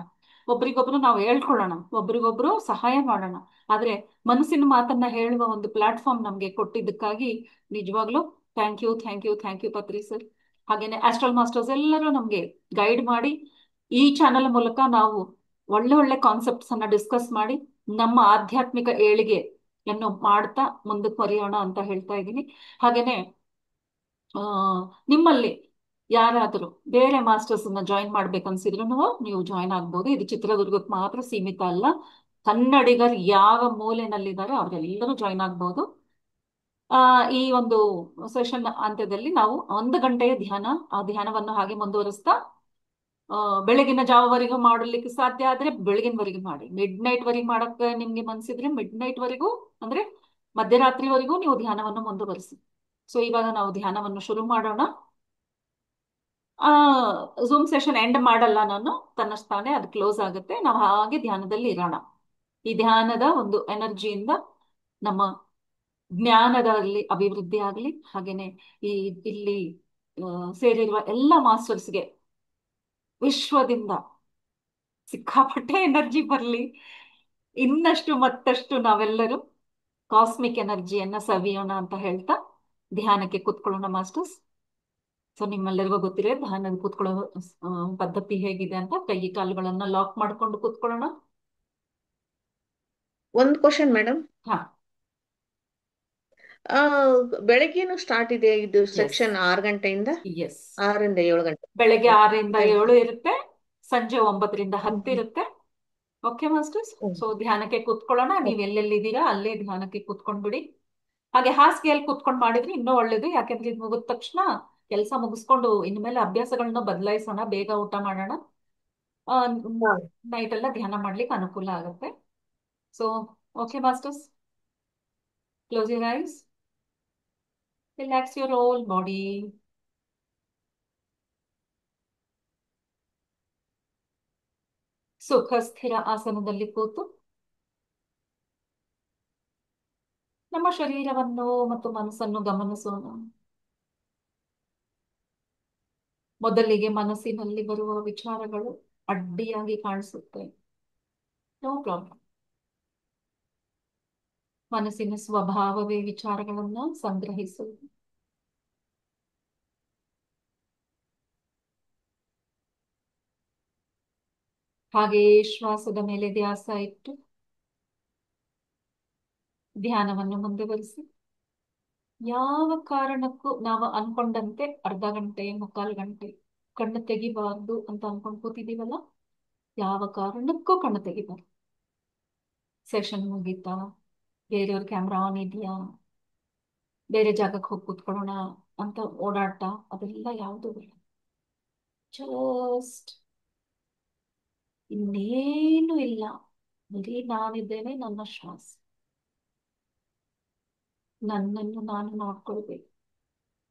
ಒಬ್ರಿಗೊಬ್ರು ನಾವು ಹೇಳ್ಕೊಳ್ಳೋಣ, ಒಬ್ರಿಗೊಬ್ರು ಸಹಾಯ ಮಾಡೋಣ. ಆದ್ರೆ ಮನಸ್ಸಿನ ಮಾತನ್ನ ಹೇಳುವ ಒಂದು ಪ್ಲಾಟ್ಫಾರ್ಮ್ ನಮ್ಗೆ ಕೊಟ್ಟಿದ್ದಕ್ಕಾಗಿ ನಿಜವಾಗ್ಲೂ thank you, thank you, thank you Patri sir. ಹಾಗೇನೆ ಆಸ್ಟ್ರಲ್ ಮಾಸ್ಟರ್ಸ್ ಎಲ್ಲರೂ ನಮ್ಗೆ ಗೈಡ್ ಮಾಡಿ ಈ ಚಾನೆಲ್ ಮೂಲಕ ನಾವು ಒಳ್ಳೆ ಒಳ್ಳೆ ಕಾನ್ಸೆಪ್ಟ್ಸ್ ಅನ್ನ ಡಿಸ್ಕಸ್ ಮಾಡಿ ನಮ್ಮ ಆಧ್ಯಾತ್ಮಿಕ ಏಳಿಗೆಯನ್ನು ಮಾಡ್ತಾ ಮುಂದಕ್ಕೆ ಬರೆಯೋಣ ಅಂತ ಹೇಳ್ತಾ ಇದ್ದೀನಿ. ಹಾಗೇನೆ ನಿಮ್ಮಲ್ಲಿ ಯಾರಾದರೂ ಬೇರೆ ಮಾಸ್ಟರ್ಸ್ ಅನ್ನ ಜಾಯಿನ್ ಮಾಡ್ಬೇಕನ್ಸಿದ್ರು ನೀವು ಜಾಯಿನ್ ಆಗ್ಬೋದು. ಇದು ಚಿತ್ರದುರ್ಗಕ್ಕೆ ಮಾತ್ರ ಸೀಮಿತ ಅಲ್ಲ, ಕನ್ನಡಿಗರು ಯಾವ ಮೂಲೆನಲ್ಲಿದ್ದಾರೆ ಅವರೆಲ್ಲರೂ ಜಾಯಿನ್ ಆಗ್ಬೋದು. ಈ ಒಂದು ಸೆಷನ್ ಅಂತ್ಯದಲ್ಲಿ ನಾವು 1 ಗಂಟೆಯ ಧ್ಯಾನ, ಆ ಧ್ಯಾನವನ್ನು ಹಾಗೆ ಮುಂದುವರಿಸ್ತಾ ಬೆಳಗಿನ ಜಾವವರೆಗೂ ಮಾಡಲಿಕ್ಕೆ ಸಾಧ್ಯ ಆದ್ರೆ ಬೆಳಗಿನವರೆಗೂ ಮಾಡಿ, ಮಿಡ್ ನೈಟ್ ವರೆಗೂ ಮಾಡಕ್ಕೆ ನಿಮ್ಗೆ ಮನ್ಸಿದ್ರೆ ಮಿಡ್ ನೈಟ್ ವರೆಗೂ, ಅಂದ್ರೆ ಮಧ್ಯರಾತ್ರಿವರೆಗೂ ನೀವು ಧ್ಯಾನವನ್ನು ಮುಂದುವರಿಸಿ. ಸೊ ಇವಾಗ ನಾವು ಧ್ಯಾನವನ್ನು ಶುರು ಮಾಡೋಣ. ಝೂಮ್ ಸೆಷನ್ ಎಂಡ್ ಮಾಡಲ್ಲ ನಾನು, ತನ್ನಷ್ಟಾನೆ ಅದು ಕ್ಲೋಸ್ ಆಗುತ್ತೆ. ನಾವು ಹಾಗೆ ಧ್ಯಾನದಲ್ಲಿ ಇರೋಣ. ಈ ಧ್ಯಾನದ ಒಂದು ಎನರ್ಜಿಯಿಂದ ನಮ್ಮ ಜ್ಞಾನದಲ್ಲಿ ಅಭಿವೃದ್ಧಿ ಆಗಲಿ. ಹಾಗೇನೆ ಈ ಇಲ್ಲಿ ಸೇರಿರುವ ಎಲ್ಲ ಮಾಸ್ಟರ್ಸ್ಗೆ ವಿಶ್ವದಿಂದ ಸಿಕ್ಕಾಪಟ್ಟೆ ಎನರ್ಜಿ ಬರಲಿ. ಇನ್ನಷ್ಟು ಮತ್ತಷ್ಟು ನಾವೆಲ್ಲರೂ ಕಾಸ್ಮಿಕ್ ಎನರ್ಜಿಯನ್ನ ಸವಿಯೋಣ ಅಂತ ಹೇಳ್ತಾ ಧ್ಯಾನಕ್ಕೆ ಕೂತ್ಕೊಳ್ಳೋಣ ಮಾಸ್ಟರ್ಸ್. ಸೊ ನಿಮ್ಮೆಲ್ಲರಿಗೂ ಗೊತ್ತಿದೆ ಧ್ಯಾನ ಕೂತ್ಕೊಳ್ಳೋ ಪದ್ಧತಿ ಹೇಗಿದೆ ಅಂತ. ಕೈ ಕಾಲುಗಳನ್ನ ಲಾಕ್ ಮಾಡ್ಕೊಂಡು ಕೂತ್ಕೊಳ್ಳೋಣ. ಒಂದು ಕ್ವಶನ್ ಮೇಡಮ್. ಹಾ, ಬೆಳಗ್ಗೆನು ಸ್ಟಾರ್ಟ್ ಇದೆ ಇದು ಎಸ್ ಸೆಕ್ಷನ್ 6 ಗಂಟೆಯಿಂದ ಎಸ್ 6ರಿಂದ 7 ಗಂಟೆ. ಬೆಳಗ್ಗೆ 6ರಿಂದ Thank you. 7 ಇರುತ್ತೆ, ಸಂಜೆ 9ರಿಂದ 10 ಹ್ಮ್. ಇರುತ್ತೆ. Okay masters. ಹ್ಮ್. ಸೊ ಧ್ಯಾನಕ್ಕೆ ಕೂತ್ಕೊಳ್ಳೋಣ. ನೀವ್ ಎಲ್ಲೆಲ್ಲಿದ್ದೀರಾ ಅಲ್ಲೇ ಧ್ಯಾನಕ್ಕೆ ಕೂತ್ಕೊಂಡ್ಬಿಡಿ. ಹಾಗೆ ಹಾಸಿಗೆಯಲ್ಲಿ ಕೂತ್ಕೊಂಡು ಮಾಡಿದ್ರೆ ಇನ್ನೂ ಒಳ್ಳೇದು, ಯಾಕೆಂದ್ರೆ ಇದು ಮುಗಿದ ತಕ್ಷಣ ಕೆಲಸ ಮುಗಿಸ್ಕೊಂಡು ಇನ್ಮೇಲೆ ಅಭ್ಯಾಸಗಳನ್ನ ಬದಲಾಯಿಸೋಣ, ಬೇಗ ಊಟ ಮಾಡೋಣ, ಹಾ. ನೈಟ್ ಎಲ್ಲ ಧ್ಯಾನ ಮಾಡ್ಲಿಕ್ಕೆ ಅನುಕೂಲ ಆಗುತ್ತೆ. So okay masters, close your eyes, relax your whole body. ಸುಖ ಸ್ಥಿರ ಆಸನದಲ್ಲಿ ಕೂತು ನಮ್ಮ ಶರೀರವನ್ನು ಮತ್ತು ಮನಸ್ಸನ್ನು ಗಮನಿಸೋಣ. ಮೊದಲಿಗೆ ಮನಸ್ಸಿನಲ್ಲಿ ಬರುವ ವಿಚಾರಗಳು ಅಡ್ಡಿಯಾಗಿ ಕಾಣಿಸುತ್ತೆ. No problem. ಮನಸ್ಸಿನ ಸ್ವಭಾವವೇ ವಿಚಾರಗಳನ್ನ ಸಂಗ್ರಹಿಸುವುದು. ಹಾಗೆಯೇ ಶ್ವಾಸದ ಮೇಲೆ ಧ್ಯಾಸ ಇಟ್ಟು ಧ್ಯಾನವನ್ನು ಮುಂದುವರಿಸಿ. ಯಾವ ಕಾರಣಕ್ಕೂ ನಾವು ಅನ್ಕೊಂಡಂತೆ ಅರ್ಧ ಗಂಟೆ 3/4 ಗಂಟೆ ಕಣ್ಣು ತೆಗಿಬಾರ್ದು ಅಂತ ಅನ್ಕೊಂಡ್ ಕೂತಿದೀವಲ್ಲ, ಯಾವ ಕಾರಣಕ್ಕೂ ಕಣ್ಣು ತೆಗಿಬಾರ್ದು. ಸೆಷನ್ ಮುಗೀತಾ, ಬೇರೆಯವ್ರ ಕ್ಯಾಮ್ರಾ ಆನ್ ಇದೆಯಾ, ಬೇರೆ ಜಾಗಕ್ಕೆ ಹೋಗಿ ಕೂತ್ಕೊಳ್ಳೋಣ ಅಂತ ಓಡಾಟ ಅದೆಲ್ಲ ಯಾವುದು ಬೇಡ. ಜಸ್ಟ್ ಇನ್ನೇನು ಇಲ್ಲ, ಬರೀ ನಾನಿದ್ದೇನೆ, ನನ್ನ ಶ್ವಾಸ, ನನ್ನನ್ನು ನಾನು ನೋಡ್ಕೊಳ್ಬೇಕು.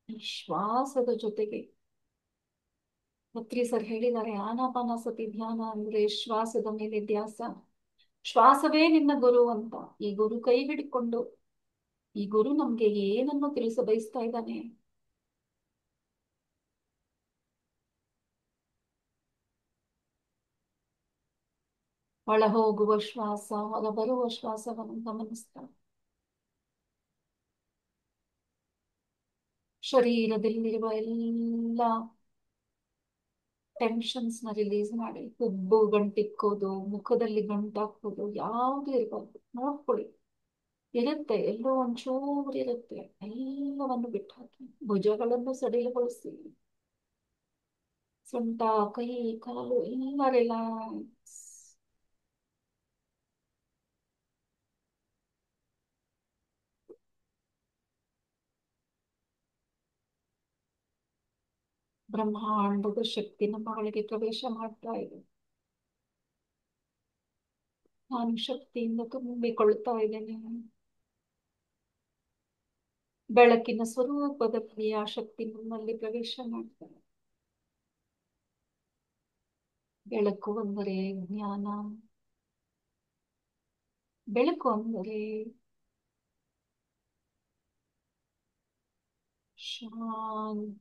ಈ ಶ್ವಾಸದ ಜೊತೆಗೆ ಪತ್ರಿ ಸರ್ ಹೇಳಿದ್ದಾರೆ, ಆನಾಪಾನಸತಿ ಧ್ಯಾನ ಅಂದ್ರೆ ಶ್ವಾಸದ ಮೇಲೆ ಧ್ಯಾಸ. ಶ್ವಾಸವೇ ನಿನ್ನ ಗುರು ಅಂತ. ಈ ಗುರು ಕೈ ಹಿಡ್ಕೊಂಡು ಈ ಗುರು ನಮ್ಗೆ ಏನನ್ನು ತಿಳಿಸ ಬಯಸ್ತಾ ಇದ್ದಾನೆ. ಒಳ ಹೋಗುವ ಶ್ವಾಸ, ಹೊರ ಬರುವ ಶ್ವಾಸವನ್ನು ಗಮನಿಸ್ತಾ ಶರೀರದಲ್ಲಿರುವ ಎಲ್ಲ ಟೆನ್ಷನ್ಸ್ ನ ರಿಲೀಸ್ ಮಾಡಿ. ಹುಬ್ಬು ಗಂಟಿಕ್ಕೋದು, ಮುಖದಲ್ಲಿ ಗಂಟಾಕೋದು ಯಾವುದು ಇರಬಾರ್ದು. ನೋಡ್ಕೊಳ್ಳಿ, ಇರುತ್ತೆ, ಎಲ್ಲೋ ಒಂಚೂರು ಇರುತ್ತೆ, ಎಲ್ಲವನ್ನು ಬಿಟ್ಟು ಹಾಕಿ. ಭುಜಗಳನ್ನು ಸಡಿಲಗೊಳಿಸಿ, ಸೊಂಟ, ಕೈ, ಕಾಲು ಎಲ್ಲ ರಿಲ್ಯಾಕ್ಸ್. ಬ್ರಹ್ಮಾಂಡದ ಶಕ್ತಿ ನಮ್ಮ ಒಳಗೆ ಪ್ರವೇಶ ಮಾಡ್ತಾ ಇದೆ. ನಾನು ಶಕ್ತಿಯಿಂದ ತುಂಬಿಕೊಳ್ತಾ ಇದ್ದೇನೆ. ಬೆಳಕಿನ ಸ್ವರೂಪದಲ್ಲಿ ಆ ಶಕ್ತಿ ನಮ್ಮಲ್ಲಿ ಪ್ರವೇಶ ಮಾಡ್ತಾರೆ. ಬೆಳಕು ಅಂದರೆ ಜ್ಞಾನ, ಬೆಳಕು ಅಂದರೆ ಶಾಂತಿ.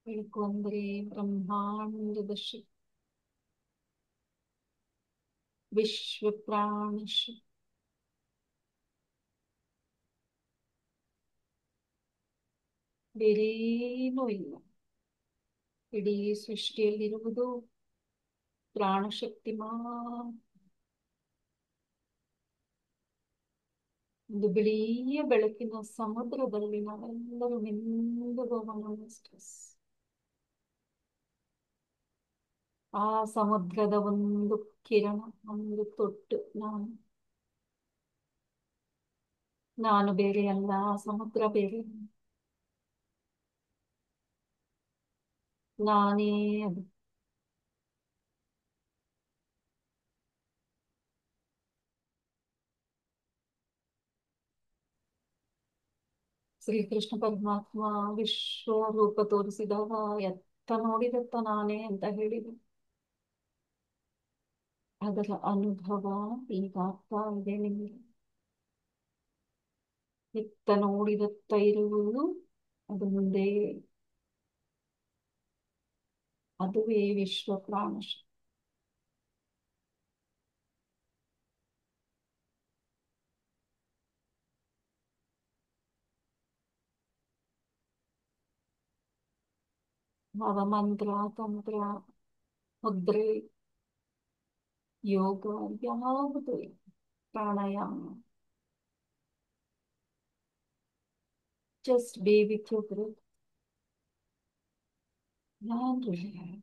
ಬೆಳಕು ಅಂದರೆ ಬ್ರಹ್ಮಾಂಡದ ಶಕ್ತಿ, ವಿಶ್ವ ಪ್ರಾಣ ಶಕ್ತಿ. ಬೇರೇನೂ ಇಲ್ಲ. ಇಡೀ ಸೃಷ್ಟಿಯಲ್ಲಿರುವುದು ಪ್ರಾಣಶಕ್ತಿ ಮಾತ್ರ. ಒಂದು ಬಿಳಿಯ ಬೆಳಕಿನ ಸಮುದ್ರದಲ್ಲಿ ನಾವೆಲ್ಲರೂ ಮಿಂದು ಹೋಗೋಣ. ಸ್ಟ್ರೆಸ್ ಆ ಸಮುದ್ರದ ಒಂದು ಕಿರಣ, ಒಂದು ತೊಟ್ಟು ನಾನು ಬೇರೆ ಅಲ್ಲ, ಸಮುದ್ರ ಬೇರೆ, ನಾನೇ ಅದು. ಶ್ರೀಕೃಷ್ಣ ಪರಮಾತ್ಮ ವಿಶ್ವ ರೂಪ ತೋರಿಸಿದಾಗ ಎತ್ತ ನೋಡಿದತ್ತ ನಾನೇ ಅಂತ ಹೇಳಿದೆ. ಅದರ ಅನುಭವ ಈಗ ಆಗ್ತಾ ಇದೆ ನಿಮಗೆ. ಎತ್ತ ನೋಡಿದತ್ತ ಇರುವುದು ಅದು ಮುಂದೆ, ಅದುವೇ ವಿಶ್ವ ಪ್ರಾಣ ಶಕ್ತಿ. ಮಂತ್ರ, ತಂತ್ರ, ಮುದ್ರೆ, ಯೋಗ ಯಾವುದು ಇಲ್ಲ. ಪ್ರಾಣಾಯಾಮ, just be with your breath and relax.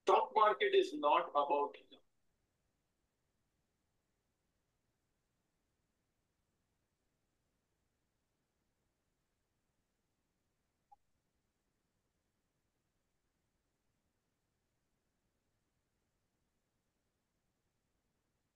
Stock market is not about